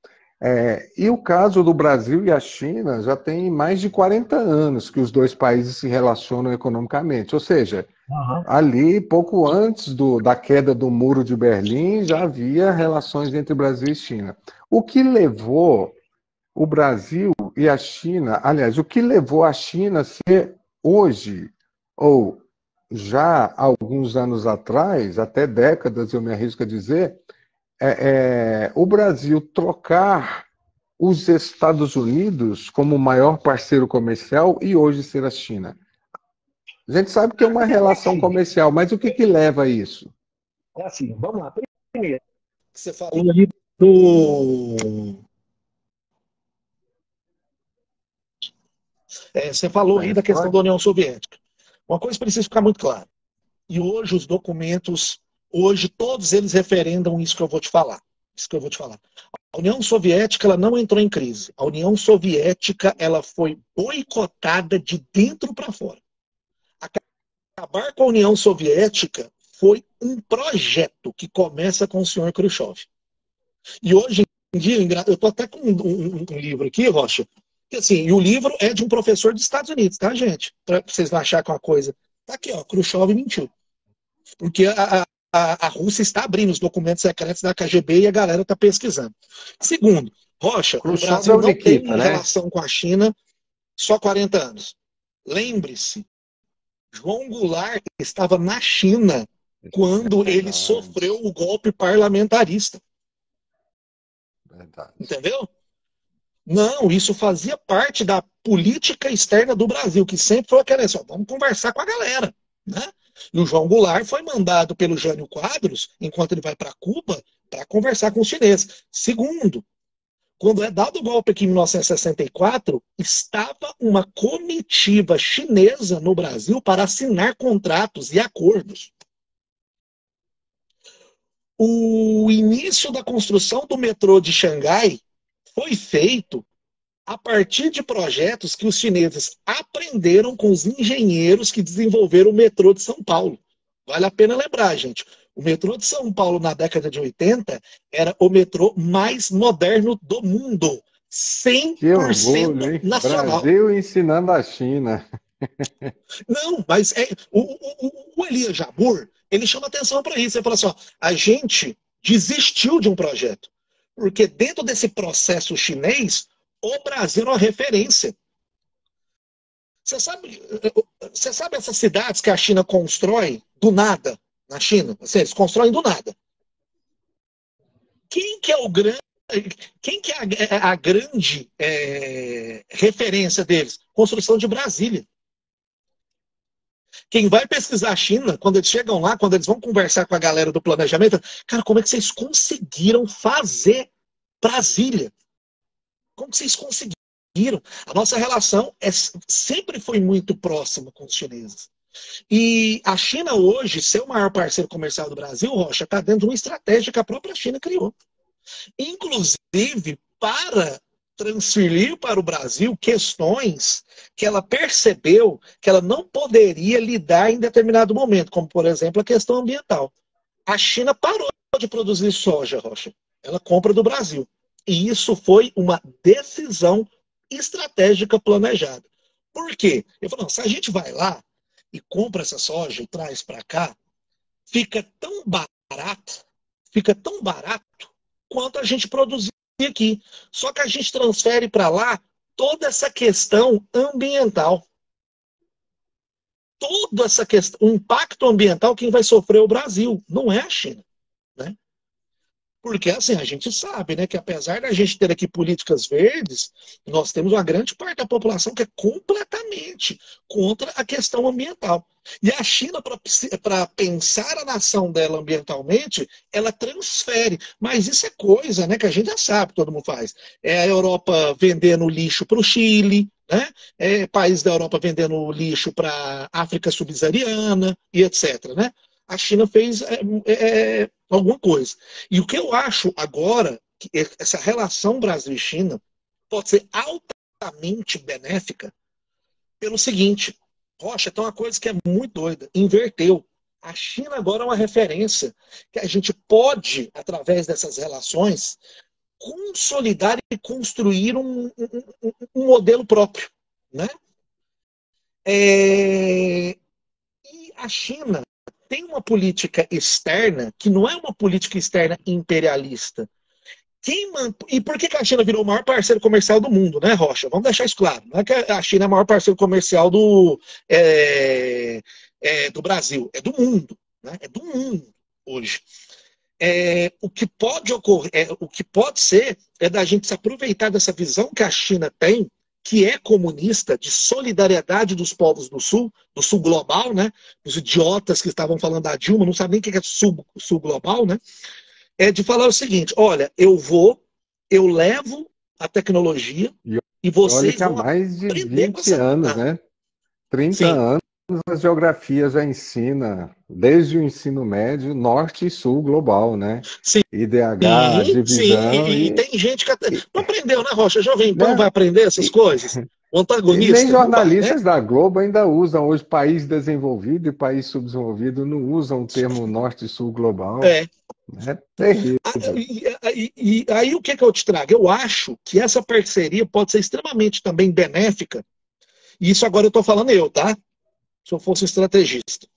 E o caso do Brasil e a China já tem mais de 40 anos que os dois países se relacionam economicamente. Ou seja, ali, pouco antes da queda do Muro de Berlim, já havia relações entre Brasil e China. O que levou o Brasil e a China, aliás, o que levou a China a ser hoje, ou já há alguns anos atrás, até décadas, eu me arrisco a dizer, o Brasil trocar os Estados Unidos como o maior parceiro comercial e hoje ser a China. A gente sabe que é uma relação comercial, mas o que leva a isso? É assim, vamos lá. Primeiro, você falou ali do. Você falou aí da questão da União Soviética. Uma coisa precisa ficar muito clara. E hoje os documentos, hoje todos eles referendam isso que eu vou te falar. Isso que eu vou te falar. A União Soviética ela não entrou em crise. A União Soviética ela foi boicotada de dentro para fora. Acabar com a União Soviética foi um projeto que começa com o senhor Khrushchev. E hoje em dia, eu estou até com um livro aqui, Rocha, que assim, e o livro é de um professor dos Estados Unidos, tá, gente? Para vocês não acharem que é uma coisa. Tá aqui, ó, Khrushchev mentiu. Porque a Rússia está abrindo os documentos secretos da KGB e a galera está pesquisando. Segundo, Rocha, o Brasil não tem relação com a China só 40 anos. Lembre-se, João Goulart estava na China quando ele sofreu o golpe parlamentarista. Verdade. Entendeu? Não, isso fazia parte da política externa do Brasil, que sempre foi aquela assim, vamos conversar com a galera, né? E o João Goulart foi mandado pelo Jânio Quadros, enquanto ele vai para Cuba, para conversar com os chineses. Segundo, quando é dado o golpe aqui em 1964, estava uma comitiva chinesa no Brasil para assinar contratos e acordos. o início da construção do metrô de Xangai foi feito a partir de projetos que os chineses aprenderam com os engenheiros que desenvolveram o metrô de São Paulo. Vale a pena lembrar, gente. O metrô de São Paulo, na década de 80, era o metrô mais moderno do mundo. 100% nacional. Brasil ensinando a China. Não, mas o Elias Jabbour, ele chama atenção para isso. Ele fala assim, ó, a gente desistiu de um projeto, porque dentro desse processo chinês, o Brasil é uma referência. Você sabe essas cidades que a China constrói do nada na China? Assim, eles constroem do nada. Quem que é a grande referência deles? Construção de Brasília. Quem vai pesquisar a China, quando eles chegam lá, quando eles vão conversar com a galera do planejamento, cara, como é que vocês conseguiram fazer Brasília? Como que vocês conseguiram? A nossa relação sempre foi muito próxima com os chineses. E a China hoje, ser o maior parceiro comercial do Brasil, Rocha, está dentro de uma estratégia que a própria China criou. Inclusive, para transferir para o Brasil questões que ela percebeu que ela não poderia lidar em determinado momento, como, por exemplo, a questão ambiental. A China parou de produzir soja, Rocha. Ela compra do Brasil. E isso foi uma decisão estratégica planejada. Por quê? Eu falei, não, se a gente vai lá e compra essa soja e traz para cá, fica tão barato quanto a gente produzir aqui. Só que a gente transfere para lá toda essa questão ambiental. Toda essa questão, o impacto ambiental, quem vai sofrer é o Brasil, não é a China, né? Porque, assim, a gente sabe, né, que apesar da gente ter aqui políticas verdes, nós temos uma grande parte da população que é completamente contra a questão ambiental. E a China, para pensar a nação dela ambientalmente, ela transfere. Mas isso é coisa, né, que a gente já sabe, todo mundo faz. É a Europa vendendo lixo para o Chile, né? É país da Europa vendendo lixo para a África subsaariana e etc, né? A China fez alguma coisa. E o que eu acho agora, que essa relação Brasil e China pode ser altamente benéfica pelo seguinte, Rocha, tem uma coisa que é muito doida, inverteu. A China agora é uma referência que a gente pode, através dessas relações, consolidar e construir um modelo próprio, né? E a China tem uma política externa que não é uma política externa imperialista. E por que a China virou o maior parceiro comercial do mundo, né, Rocha? Vamos deixar isso claro. Não é que a China é o maior parceiro comercial do Brasil, é do mundo. Né? É do mundo hoje. O que pode ocorrer, o que pode ser é da gente se aproveitar dessa visão que a China tem, que é comunista, de solidariedade dos povos do Sul global, né? Os idiotas que estavam falando da Dilma não sabem nem o que é Sul global, né? É de falar o seguinte, olha, eu levo a tecnologia e vocês vão aprender. Há mais de 20 anos, né? 30 Sim. anos a geografia já ensina, desde o ensino médio, norte e sul global, né? Sim. IDH, divisão. Sim, e tem gente que não aprendeu, né, Rocha? Jovem Pan vai aprender essas coisas? O antagonista. E nem jornalistas da Globo ainda usam hoje país desenvolvido e país subdesenvolvido, não usam o termo norte e sul global. É terrível. E aí o que eu te trago? Eu acho que essa parceria pode ser extremamente também benéfica. E isso agora eu estou falando tá? Se eu fosse estrategista.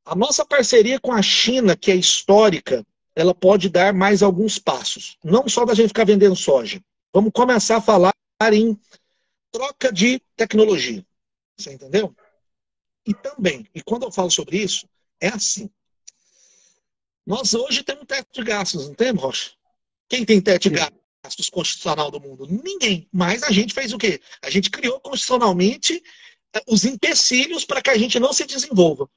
A nossa parceria com a China, que é histórica, ela pode dar mais alguns passos. Não só da gente ficar vendendo soja. Vamos começar a falar em troca de tecnologia. Você entendeu? E também, e quando eu falo sobre isso, é assim. Nós hoje temos teto de gastos, não temos, Rocha? Quem tem teto de gastos constitucional do mundo? Ninguém. Mas a gente fez o quê? A gente criou constitucionalmente os empecilhos para que a gente não se desenvolva.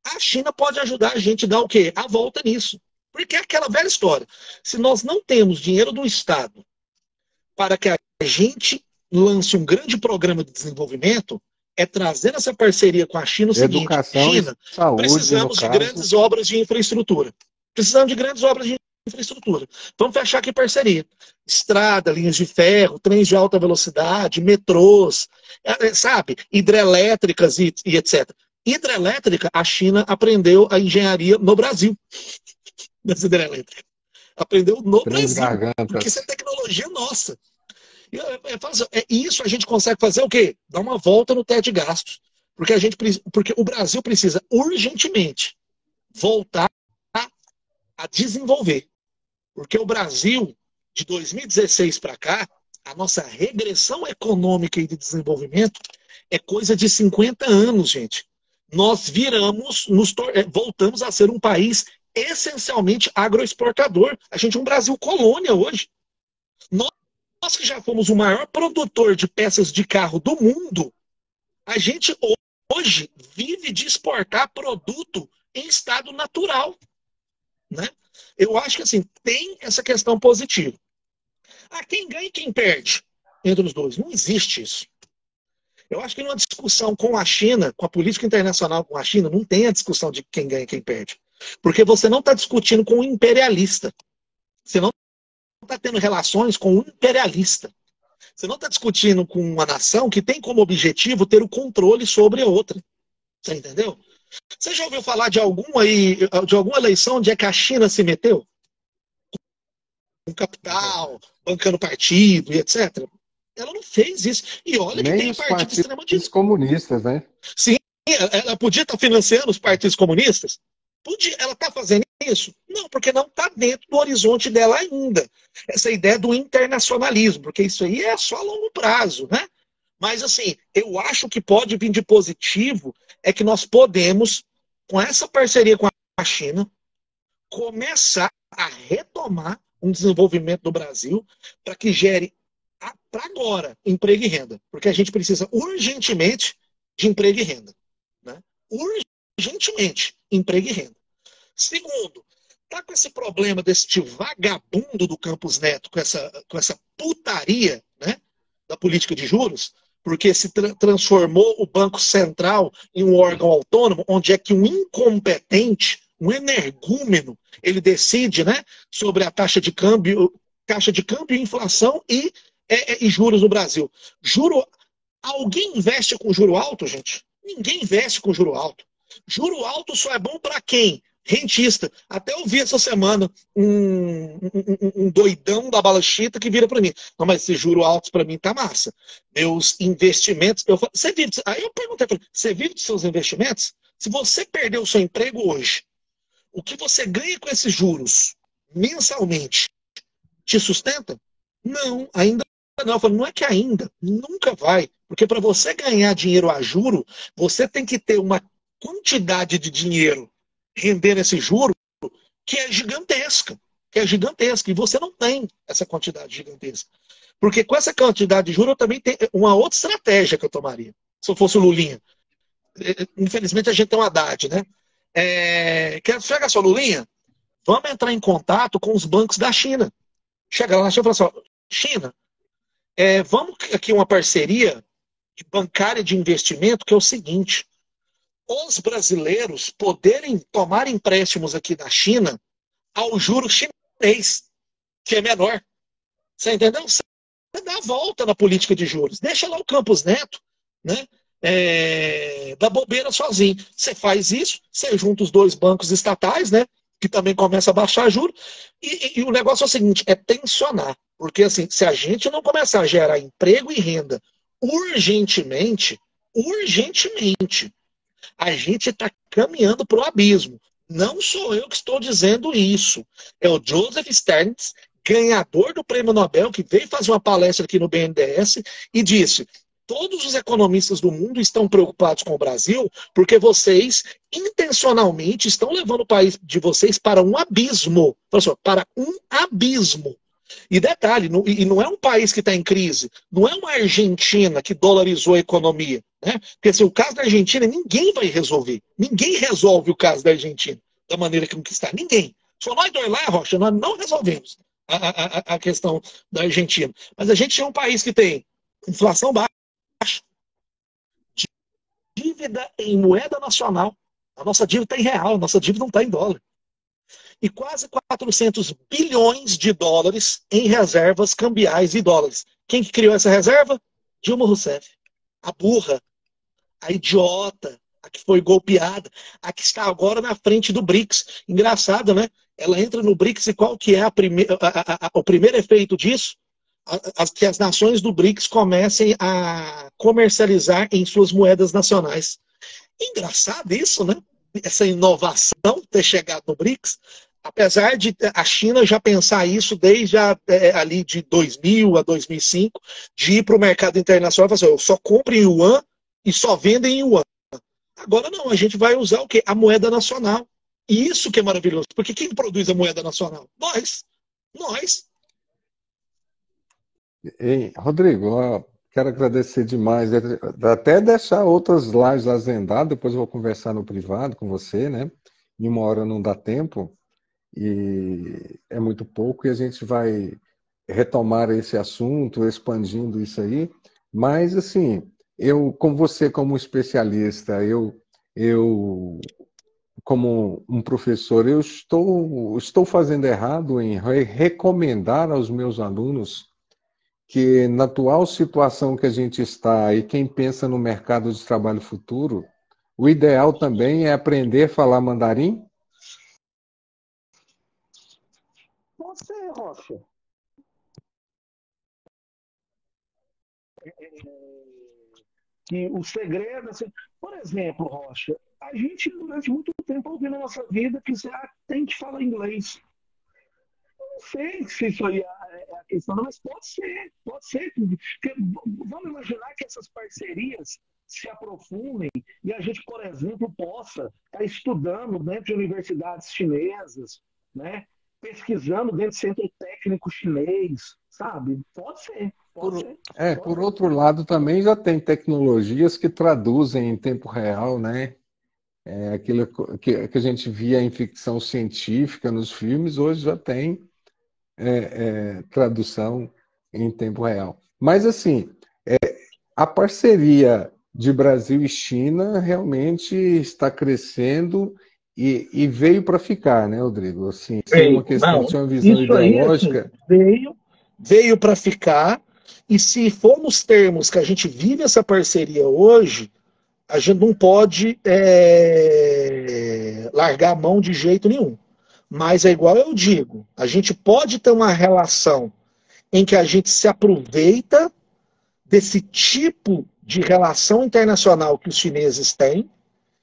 A China pode ajudar a gente a dar o quê? A volta nisso. Porque é aquela velha história. Se nós não temos dinheiro do Estado para que a gente lance um grande programa de desenvolvimento, é trazer essa parceria com a China o seguinte, China, saúde, precisamos de grandes obras de infraestrutura. Precisamos de grandes obras de infraestrutura. Vamos fechar aqui parceria. Estrada, linhas de ferro, trens de alta velocidade, metrôs, sabe? Hidrelétricas e etc. Hidrelétrica, a China aprendeu a engenharia no Brasil, das hidrelétricas. Aprendeu no Três Brasil, porque isso é gargantas. tecnologia nossa. E isso a gente consegue fazer o quê? Dar uma volta no teto de gastos. Porque o Brasil precisa urgentemente voltar a desenvolver. Porque o Brasil, de 2016 para cá, a nossa regressão econômica e de desenvolvimento é coisa de 50 anos, gente. Nós voltamos a ser um país essencialmente agroexportador. A gente é um Brasil colônia hoje. Nós que já fomos o maior produtor de peças de carro do mundo, a gente hoje vive de exportar produto em estado natural. Né? Eu acho que assim, tem essa questão positiva. Quem ganha e quem perde entre os dois? Não existe isso. Eu acho que numa discussão com a China, com a política internacional com a China, não tem a discussão de quem ganha e quem perde. Porque você não está discutindo com um imperialista. Você não está tendo relações com um imperialista. Você não está discutindo com uma nação que tem como objetivo ter o controle sobre a outra. Você entendeu? Você já ouviu falar de alguma eleição onde é que a China se meteu? Com capital, bancando partido e etc. Ela não fez isso. E olha que Nem tem os partido de extrema partidos direita. comunistas, né? Sim, ela podia estar financiando os partidos comunistas? Podia. Ela está fazendo isso? Não, porque não está dentro do horizonte dela ainda. Essa ideia do internacionalismo, porque isso aí é só a longo prazo, né? Mas, assim, eu acho que pode vir de positivo é que nós podemos, com essa parceria com a China, começar a retomar um desenvolvimento do Brasil para que gere, para agora, emprego e renda. Porque a gente precisa urgentemente de emprego e renda. Né? Urgentemente, emprego e renda. Segundo, tá com esse problema desse vagabundo do Campos Neto, com essa putaria, né, da política de juros, porque se transformou o Banco Central em um órgão autônomo, onde é que um incompetente, um energúmeno, ele decide, né, sobre a taxa de câmbio, inflação e juros no Brasil. Alguém investe com juro alto, gente? Ninguém investe com juro alto. Juro alto só é bom para quem? Rentista. Até eu vi essa semana um doidão da bala chita que vira para mim. Não, mas esse juro alto para mim tá massa. Meus investimentos. Você vive, aí eu perguntei para ele: você vive dos seus investimentos? Se você perdeu o seu emprego hoje, o que você ganha com esses juros mensalmente te sustenta? Não, ainda não. Eu falo, não é que ainda, nunca vai. Porque para você ganhar dinheiro a juro, você tem que ter uma quantidade de dinheiro rendendo esse juro que é gigantesca. E você não tem essa quantidade gigantesca. Porque com essa quantidade de juros eu também tenho uma outra estratégia que eu tomaria. Se eu fosse o Lulinha. Infelizmente a gente tem um Haddad, né? Chega só, Lulinha, vamos entrar em contato com os bancos da China. Chega lá na China e fala assim: China, vamos aqui uma parceria bancária de investimento que é o seguinte: os brasileiros poderem tomar empréstimos aqui da China ao juro chinês, que é menor. Você entendeu? Você dá a volta na política de juros. Deixa lá o Campos Neto, né? Da bobeira sozinho. Você faz isso, você junta os dois bancos estatais, né? Que também começa a baixar juros. E o negócio é o seguinte: é tensionar. Porque assim, se a gente não começar a gerar emprego e renda urgentemente, a gente está caminhando para o abismo. Não sou eu que estou dizendo isso. É o Joseph Stiglitz, ganhador do Prêmio Nobel, que veio fazer uma palestra aqui no BNDES e disse: todos os economistas do mundo estão preocupados com o Brasil porque vocês intencionalmente estão levando o país de vocês para um abismo. Para um abismo. E detalhe, não é um país que está em crise, não é uma Argentina que dolarizou a economia. Né? Porque assim, o caso da Argentina ninguém vai resolver. Ninguém resolve o caso da Argentina da maneira que está. Ninguém. Só nós dois lá, Rocha, nós não resolvemos a questão da Argentina. Mas a gente é um país que tem inflação baixa, dívida em moeda nacional. A nossa dívida está em real, a nossa dívida não está em dólar. e quase 400 bilhões de dólares em reservas cambiais e dólares. Quem que criou essa reserva? Dilma Rousseff. A burra, a idiota, a que foi golpeada, a que está agora na frente do BRICS. Engraçado, né? Ela entra no BRICS e qual que é o primeiro efeito disso? Que as nações do BRICS comecem a comercializar em suas moedas nacionais. Engraçado isso, né? Essa inovação ter chegado no BRICS, apesar de a China já pensar isso desde ali de 2000 a 2005, de ir para o mercado internacional e falar assim, eu só compro em yuan e só vendo em yuan. Agora não, a gente vai usar o quê? A moeda nacional. E isso que é maravilhoso, porque quem produz a moeda nacional? Nós. Nós. Ei, Rodrigo, ó, quero agradecer demais. Até deixar outras lives agendadas, depois eu vou conversar no privado com você, né? Em uma hora não dá tempo, e é muito pouco, e a gente vai retomar esse assunto, expandindo isso aí. Mas, assim, eu, com você como especialista, eu como um professor, eu estou fazendo errado em recomendar aos meus alunos que na atual situação que a gente está e quem pensa no mercado de trabalho futuro, o ideal também é aprender a falar mandarim? Você, Rocha. Que o segredo, assim, por exemplo, Rocha, a gente durante muito tempo ouviu na nossa vida que você tem que falar inglês. Eu não sei se isso aí é a questão, não, mas pode ser, pode ser. Porque vamos imaginar que essas parcerias se aprofundem e a gente, por exemplo, possa estar estudando dentro de universidades chinesas, né? Pesquisando dentro de centro técnico chinês, sabe? Pode ser, pode Por, ser, pode por ser. outro lado, também já tem tecnologias que traduzem em tempo real, né? É aquilo que a gente via em ficção científica nos filmes, hoje já tem tradução em tempo real. Mas, assim, a parceria de Brasil e China realmente está crescendo e veio para ficar, né, Rodrigo? Assim, sem uma Veio. questão, Não, sem uma visão isso aí, assim, ideológica, veio para ficar. E se for nos termos que a gente vive essa parceria hoje, a gente não pode largar a mão de jeito nenhum. Mas é igual eu digo, a gente pode ter uma relação em que a gente se aproveita desse tipo de relação internacional que os chineses têm,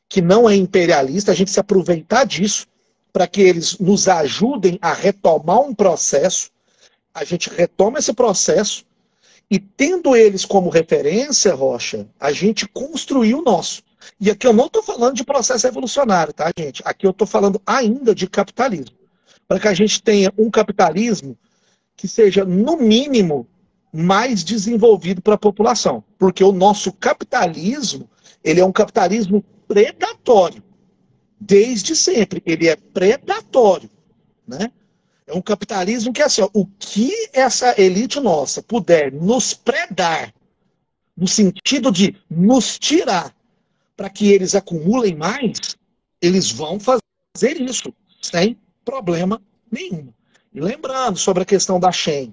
que não é imperialista, a gente se aproveitar disso para que eles nos ajudem a retomar um processo, a gente retoma esse processo e tendo eles como referência, Rocha, a gente construiu o nosso. E aqui eu não estou falando de processo evolucionário, tá, gente? Aqui eu estou falando ainda de capitalismo. Para que a gente tenha um capitalismo que seja, no mínimo, mais desenvolvido para a população. Porque o nosso capitalismo, ele é um capitalismo predatório. Desde sempre. Ele é predatório, né? É um capitalismo que, assim, ó, o que essa elite nossa puder nos predar, no sentido de nos tirar para que eles acumulem mais, eles vão fazer isso sem problema nenhum. E lembrando sobre a questão da Shen,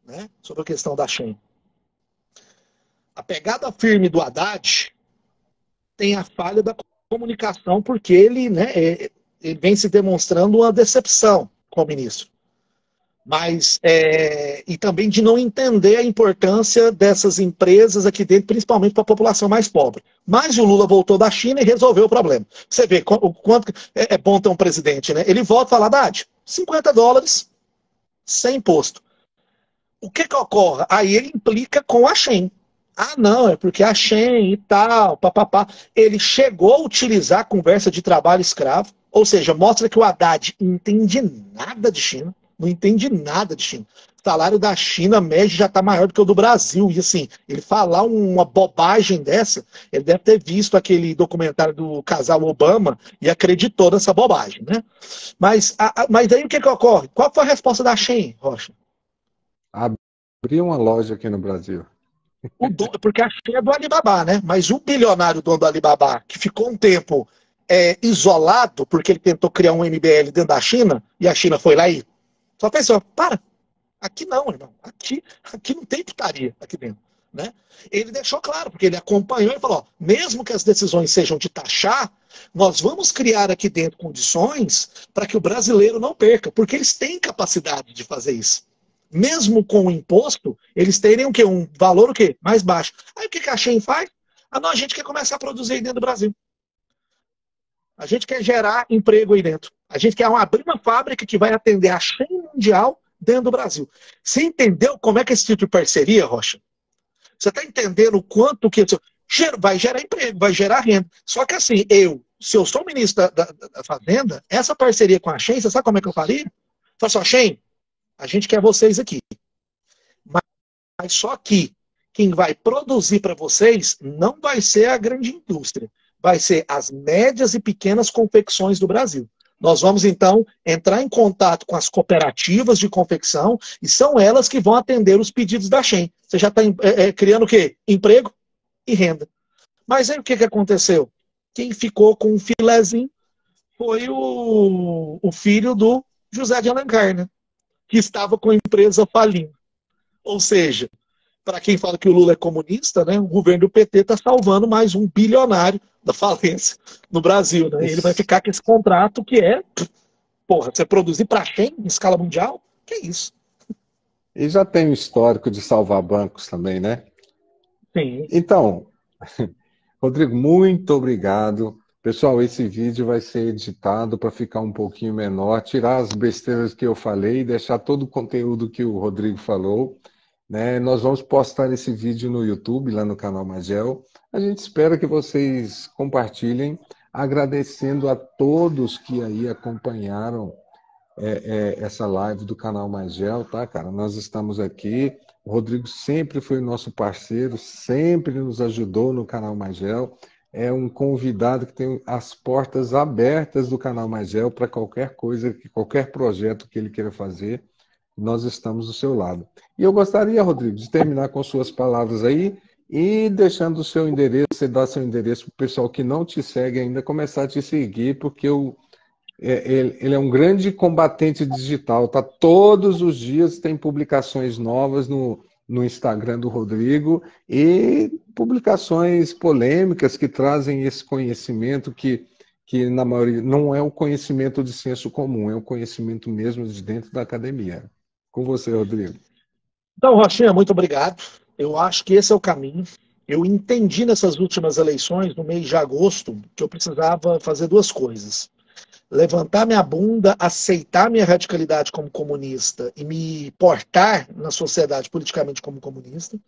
né? Sobre a questão da Shen. A pegada firme do Haddad tem a falha da comunicação, porque ele, né, ele vem se demonstrando uma decepção com o ministro. Mas, e também de não entender a importância dessas empresas aqui dentro, principalmente para a população mais pobre. Mas o Lula voltou da China e resolveu o problema. Você vê o quanto é bom ter um presidente, né? Ele volta e fala, Haddad, $50 sem imposto. O que ocorre? Aí ele implica com a Shen. Ah, não, é porque a Shen e tal, papapá. Ele chegou a utilizar a conversa de trabalho escravo, ou seja, mostra que o Haddad não entende nada de China, não entende nada de China. O salário da China médio já está maior do que o do Brasil. E assim, ele falar uma bobagem dessa, ele deve ter visto aquele documentário do casal Obama e acreditou nessa bobagem, né? Mas aí o que ocorre? Qual foi a resposta da Shen, Rocha? abrir uma loja aqui no Brasil. Porque a China é do Alibaba, né? Mas o bilionário dono do Alibaba, que ficou um tempo isolado, porque ele tentou criar um MBL dentro da China, e a China foi lá e só pensou, para, aqui não, irmão, aqui não tem putaria aqui dentro. Né? Ele deixou claro, porque ele acompanhou e falou, ó, mesmo que as decisões sejam de taxar, nós vamos criar aqui dentro condições para que o brasileiro não perca, porque eles têm capacidade de fazer isso. Mesmo com o imposto, eles teriam o quê? Um valor o quê? Mais baixo. Aí o que a Shein faz? Não, a gente quer começar a produzir aí dentro do Brasil. A gente quer gerar emprego aí dentro. A gente quer abrir uma fábrica que vai atender a Shein mundial dentro do Brasil. Você entendeu como é que esse tipo de parceria, Rocha? Você está entendendo o quanto que vai gerar emprego, vai gerar renda. Só que assim, se eu sou ministro da Fazenda, essa parceria com a Shein, você sabe como é que eu faria? Fala assim, Shein, a gente quer vocês aqui. Mas só que quem vai produzir para vocês não vai ser a grande indústria. Vai ser as médias e pequenas confecções do Brasil. Nós vamos, então, entrar em contato com as cooperativas de confecção e são elas que vão atender os pedidos da Shein. Você já está criando o quê? Emprego e renda. Mas aí o que aconteceu? Quem ficou com um filezinho foi o filho do José de Alencar, né? Que estava com a empresa falindo. Ou seja, para quem fala que o Lula é comunista, né, o governo do PT está salvando mais um bilionário da falência no Brasil. Né? Ele vai ficar com esse contrato que porra, você produzir para quem em escala mundial? Que isso? E já tem um histórico de salvar bancos também, né? Sim. Então, Rodrigo, muito obrigado. Pessoal, esse vídeo vai ser editado para ficar um pouquinho menor, tirar as besteiras que eu falei e deixar todo o conteúdo que o Rodrigo falou. Né? Nós vamos postar esse vídeo no YouTube, lá no canal Magel. A gente espera que vocês compartilhem, agradecendo a todos que aí acompanharam essa live do canal Magel, tá, cara? Nós estamos aqui. O Rodrigo sempre foi nosso parceiro, sempre nos ajudou no canal Magel. É um convidado que tem as portas abertas do canal Magel para qualquer coisa, qualquer projeto que ele queira fazer. Nós estamos do seu lado. E eu gostaria, Rodrigo, de terminar com suas palavras aí e deixando o seu endereço, você dá seu endereço para o pessoal que não te segue ainda começar a te seguir, porque ele é um grande combatente digital, tá? Todos os dias tem publicações novas no Instagram do Rodrigo e publicações polêmicas que trazem esse conhecimento que na maioria não é um conhecimento de senso comum, é um conhecimento mesmo de dentro da academia. Com você, Rodrigo. Então, Rochinha, muito obrigado. Eu acho que esse é o caminho. Eu entendi nessas últimas eleições, no mês de agosto, que eu precisava fazer duas coisas. Levantar minha bunda, aceitar minha radicalidade como comunista e me portar na sociedade politicamente como comunista.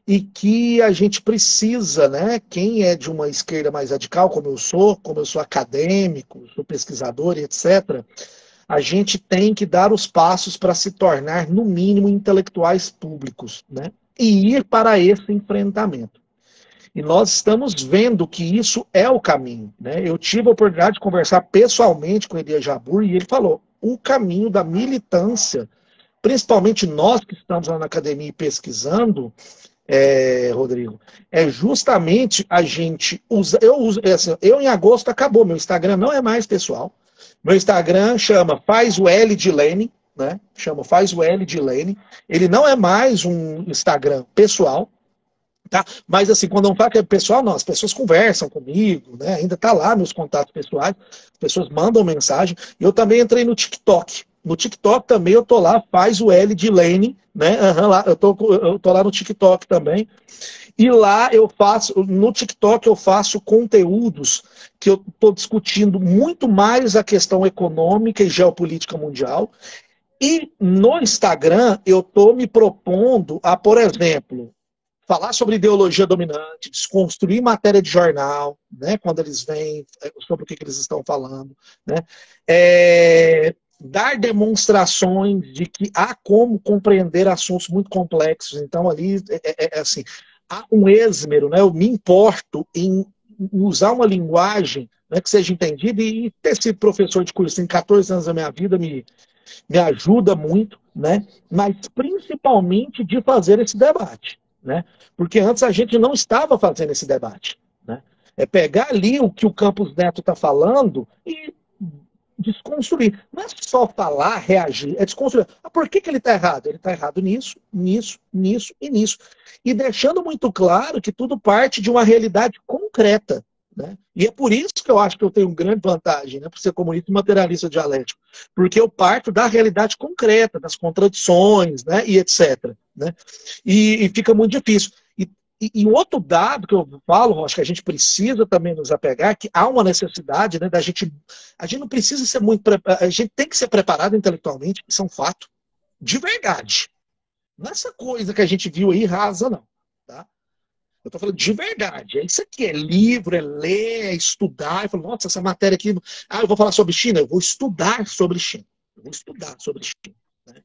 E que a gente precisa, né? Quem é de uma esquerda mais radical, como eu sou acadêmico, sou pesquisador e etc., a gente tem que dar os passos para se tornar, no mínimo, intelectuais públicos, né? E ir para esse enfrentamento. E nós estamos vendo que isso é o caminho, né? Eu tive a oportunidade de conversar pessoalmente com Elias Jabbour e ele falou, o caminho da militância, principalmente nós que estamos lá na academia pesquisando, Rodrigo, é justamente a gente usa. Eu em agosto acabou, meu Instagram não é mais pessoal. Meu Instagram chama Faz o L de Lene, né? Chama Faz o L de Lene. Ele não é mais um Instagram pessoal, tá? Mas assim, quando eu falo que é pessoal, não, as pessoas conversam comigo, né? Ainda tá lá meus contatos pessoais, as pessoas mandam mensagem. Eu também entrei no TikTok. No TikTok também eu tô lá, Faz o L de Lene, né? Lá, eu tô lá no TikTok também. E lá eu faço, no TikTok eu faço conteúdos que eu estou discutindo muito mais a questão econômica e geopolítica mundial. E no Instagram eu estou me propondo a, por exemplo, falar sobre ideologia dominante, desconstruir matéria de jornal, né, quando eles vêm, sobre o que eles estão falando, né, dar demonstrações de que há como compreender assuntos muito complexos. Então ali assim, há um esmero, né, eu me importo em usar uma linguagem, né, que seja entendida, e ter esse professor de curso em 14 anos da minha vida me ajuda muito, né, mas principalmente de fazer esse debate. Né? Porque antes a gente não estava fazendo esse debate. Né? É pegar ali o que o Campos Neto está falando e desconstruir. Não é só falar, reagir, é desconstruir. Por que ele está errado? Ele está errado nisso, nisso, nisso e nisso. E deixando muito claro que tudo parte de uma realidade concreta. Né? E é por isso que eu acho que eu tenho grande vantagem, né, por ser comunista e materialista dialético. Porque eu parto da realidade concreta, das contradições, né, e etc. Né? E fica muito difícil. E um outro dado que eu falo, acho que a gente precisa também nos apegar, que há uma necessidade, né, da gente. A gente não precisa ser muito. A gente tem que ser preparado intelectualmente, isso é um fato. De verdade. Não é essa coisa que a gente viu aí rasa, não. Tá? Eu estou falando de verdade. É isso aqui, é livro, é ler, é estudar. Eu falo, nossa, essa matéria aqui. Ah, eu vou falar sobre China? Eu vou estudar sobre China. Eu vou estudar sobre China. Né?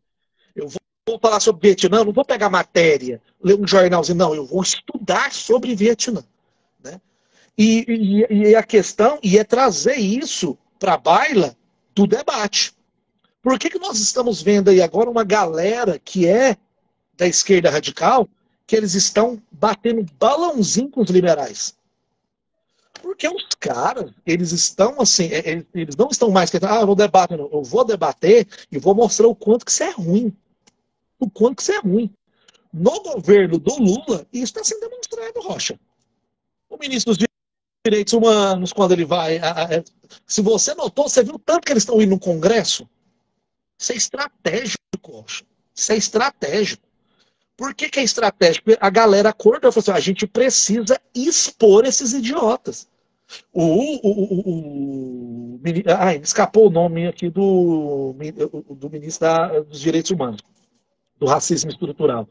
Eu vou falar sobre Vietnã, não vou pegar matéria, ler um jornalzinho, não, eu vou estudar sobre Vietnã. Né? E a questão é trazer isso para a baila do debate. Por que nós estamos vendo aí agora uma galera que é da esquerda radical, que eles estão batendo balãozinho com os liberais? Porque os caras, eles estão assim, eles não estão mais querendo, eu vou debater, não. Eu vou debater e vou mostrar o quanto que isso é ruim. O quanto que isso é ruim. No governo do Lula, isso está sendo demonstrado, Rocha. O ministro dos Direitos Humanos, quando ele vai... se você notou, você viu tanto que eles estão indo no Congresso? Isso é estratégico, Rocha. Isso é estratégico. Por que é estratégico? Porque a galera acordou e falou assim, a gente precisa expor esses idiotas. Escapou o nome aqui do ministro dos Direitos Humanos, do racismo estrutural.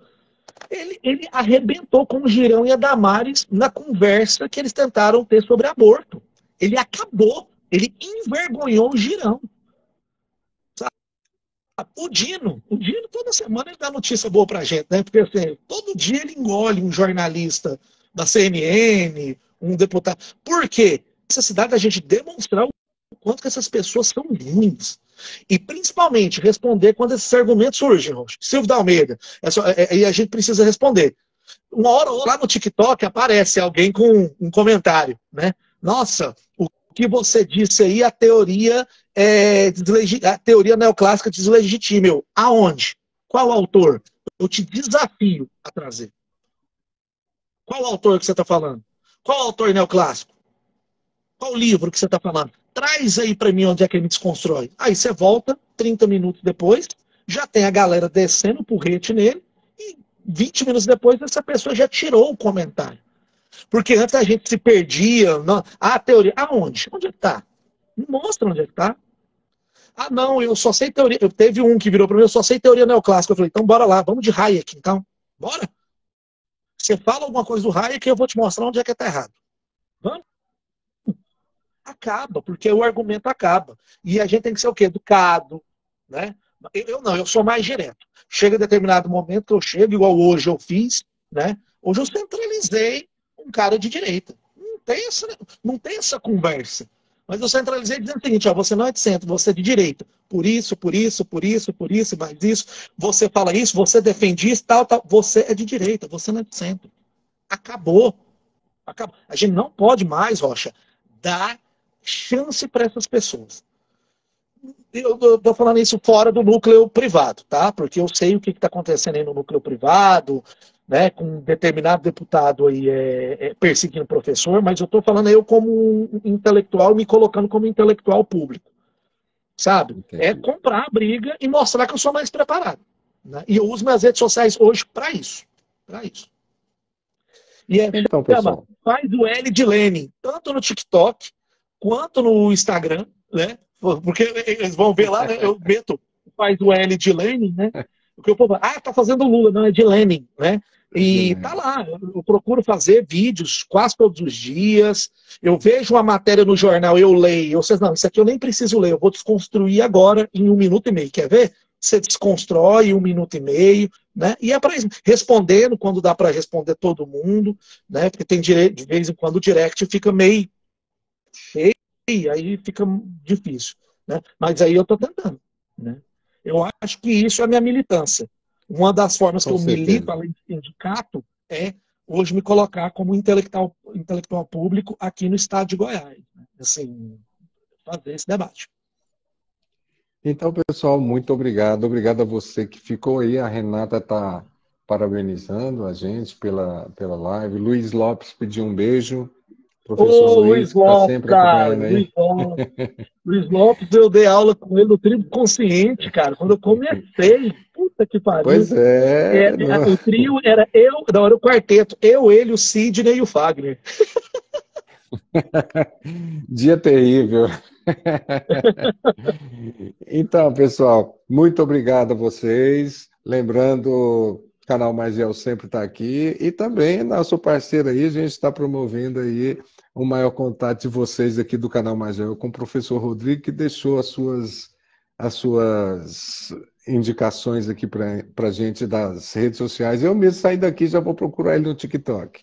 Ele arrebentou com o Girão e a Damares na conversa que eles tentaram ter sobre aborto. Ele acabou, ele envergonhou o Girão. Sabe? O Dino toda semana ele dá notícia boa pra gente, né? Porque assim, todo dia ele engole um jornalista da CNN, um deputado. Por quê? Necessidade da gente demonstrar o quanto que essas pessoas são ruins. E principalmente responder quando esses argumentos surgem, Rocha. Silvio da Almeida. E a gente precisa responder. Uma hora ou outra, lá no TikTok aparece alguém com um comentário, né? Nossa, o que você disse aí, a teoria neoclássica deslegitima. Eu, aonde? Qual autor? Eu te desafio a trazer. Qual autor que você está falando? Qual autor neoclássico? Qual livro que você está falando? Traz aí para mim onde é que ele me desconstrói. Aí você volta, 30 minutos depois, já tem a galera descendo o porrete nele, e 20 minutos depois essa pessoa já tirou o comentário. Porque antes a gente se perdia. A teoria, aonde? Onde é que está? Me mostra onde é que está. Ah, não, eu só sei teoria. Eu teve um que virou para mim, eu só sei teoria neoclássica. Eu falei, então bora lá, vamos de Hayek, então. Bora. Você fala alguma coisa do Hayek e eu vou te mostrar onde é que está errado. Vamos? Acaba, porque o argumento acaba. E a gente tem que ser o quê? Educado, né? Eu sou mais direto. Chega determinado momento que eu chego, igual hoje eu fiz, né? Hoje eu centralizei um cara de direita. Não tem essa conversa. Mas eu centralizei dizendo o seguinte, você não é de centro, você é de direita. Por isso, mais isso. Você fala isso, você defende isso, tal. Você é de direita, você não é de centro. Acabou. A gente não pode mais, Rocha, dar chance para essas pessoas. Eu estou falando isso fora do núcleo privado, tá? Porque eu sei o que está acontecendo aí no núcleo privado, né? Com um determinado deputado aí perseguindo o professor, mas eu estou falando eu como um intelectual, me colocando como intelectual público, sabe? Entendi. É comprar a briga e mostrar que eu sou mais preparado. Né? E eu uso minhas redes sociais hoje para isso. E então, pessoal, faz o L de Lenin, tanto no TikTok quanto no Instagram, né? Porque eles vão ver lá, né? Eu meto, faz o L de Lenin, né? Porque o povo, tá fazendo Lula, não, é de Lenin, né? E tá lá, eu procuro fazer vídeos quase todos os dias, eu vejo uma matéria no jornal, eu leio, vocês, não, isso aqui eu nem preciso ler, eu vou desconstruir agora em 1 minuto e meio, quer ver? Você desconstrói em 1 minuto e meio, né? E é para respondendo quando dá para responder todo mundo, né? Porque tem de vez em quando o direct fica meio cheio, aí fica difícil, né? Mas aí eu estou tentando, né? Eu acho que isso é a minha militância. Uma das formas que eu milito, além de sindicato, é hoje me colocar como intelectual público aqui no estado de Goiás. Né? Assim, fazer esse debate. Então, pessoal, muito obrigado. Obrigado a você que ficou aí. A Renata está parabenizando a gente pela live. Luiz Lopes pediu um beijo. Professor Ô, Luiz Luiz, que está Lopes, sempre cara, acompanhando aí. Luiz Lopes. Luiz Lopes, eu dei aula com ele no Trio Consciente, cara, quando eu comecei. Puta que pariu. Pois é. O trio era eu, não, era o quarteto, eu, ele, o Sidney e o Fagner. Dia terrível. Então, pessoal, muito obrigado a vocês. Lembrando, o canal Magiel sempre está aqui e também nosso parceiro aí, a gente está promovendo aí o maior contato de vocês aqui do canal Magiel com o professor Rodrigo, que deixou as suas indicações aqui para a gente das redes sociais. Eu mesmo saí daqui já vou procurar ele no TikTok.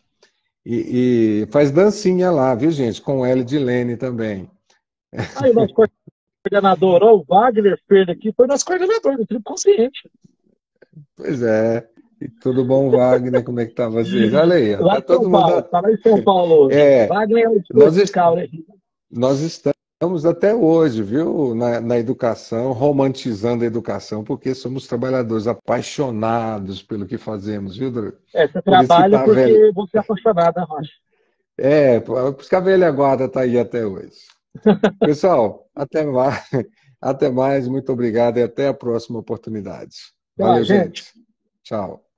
E faz dancinha lá, viu, gente? Com L de Lene também. Aí o nosso coordenador, ó, o Wagner Ferreira aqui, foi nosso coordenador do Trio Consciente. Pois é. E tudo bom, Wagner? Como é que tá vocês? Olha aí, ó, Lá tá em São todo mundo. Paulo, tá lá em São Paulo hoje. É, Wagner é o nós, fiscal, né? nós estamos até hoje, viu, na educação, romantizando a educação, porque somos trabalhadores apaixonados pelo que fazemos, viu, Dr. Você Por isso que trabalha tá velho. porque você é apaixonado, né, Rocha? Por isso que a velha guarda está aí até hoje. Pessoal, até mais, até mais, muito obrigado e até a próxima oportunidade. Tchau, Valeu, gente. gente. Tchau.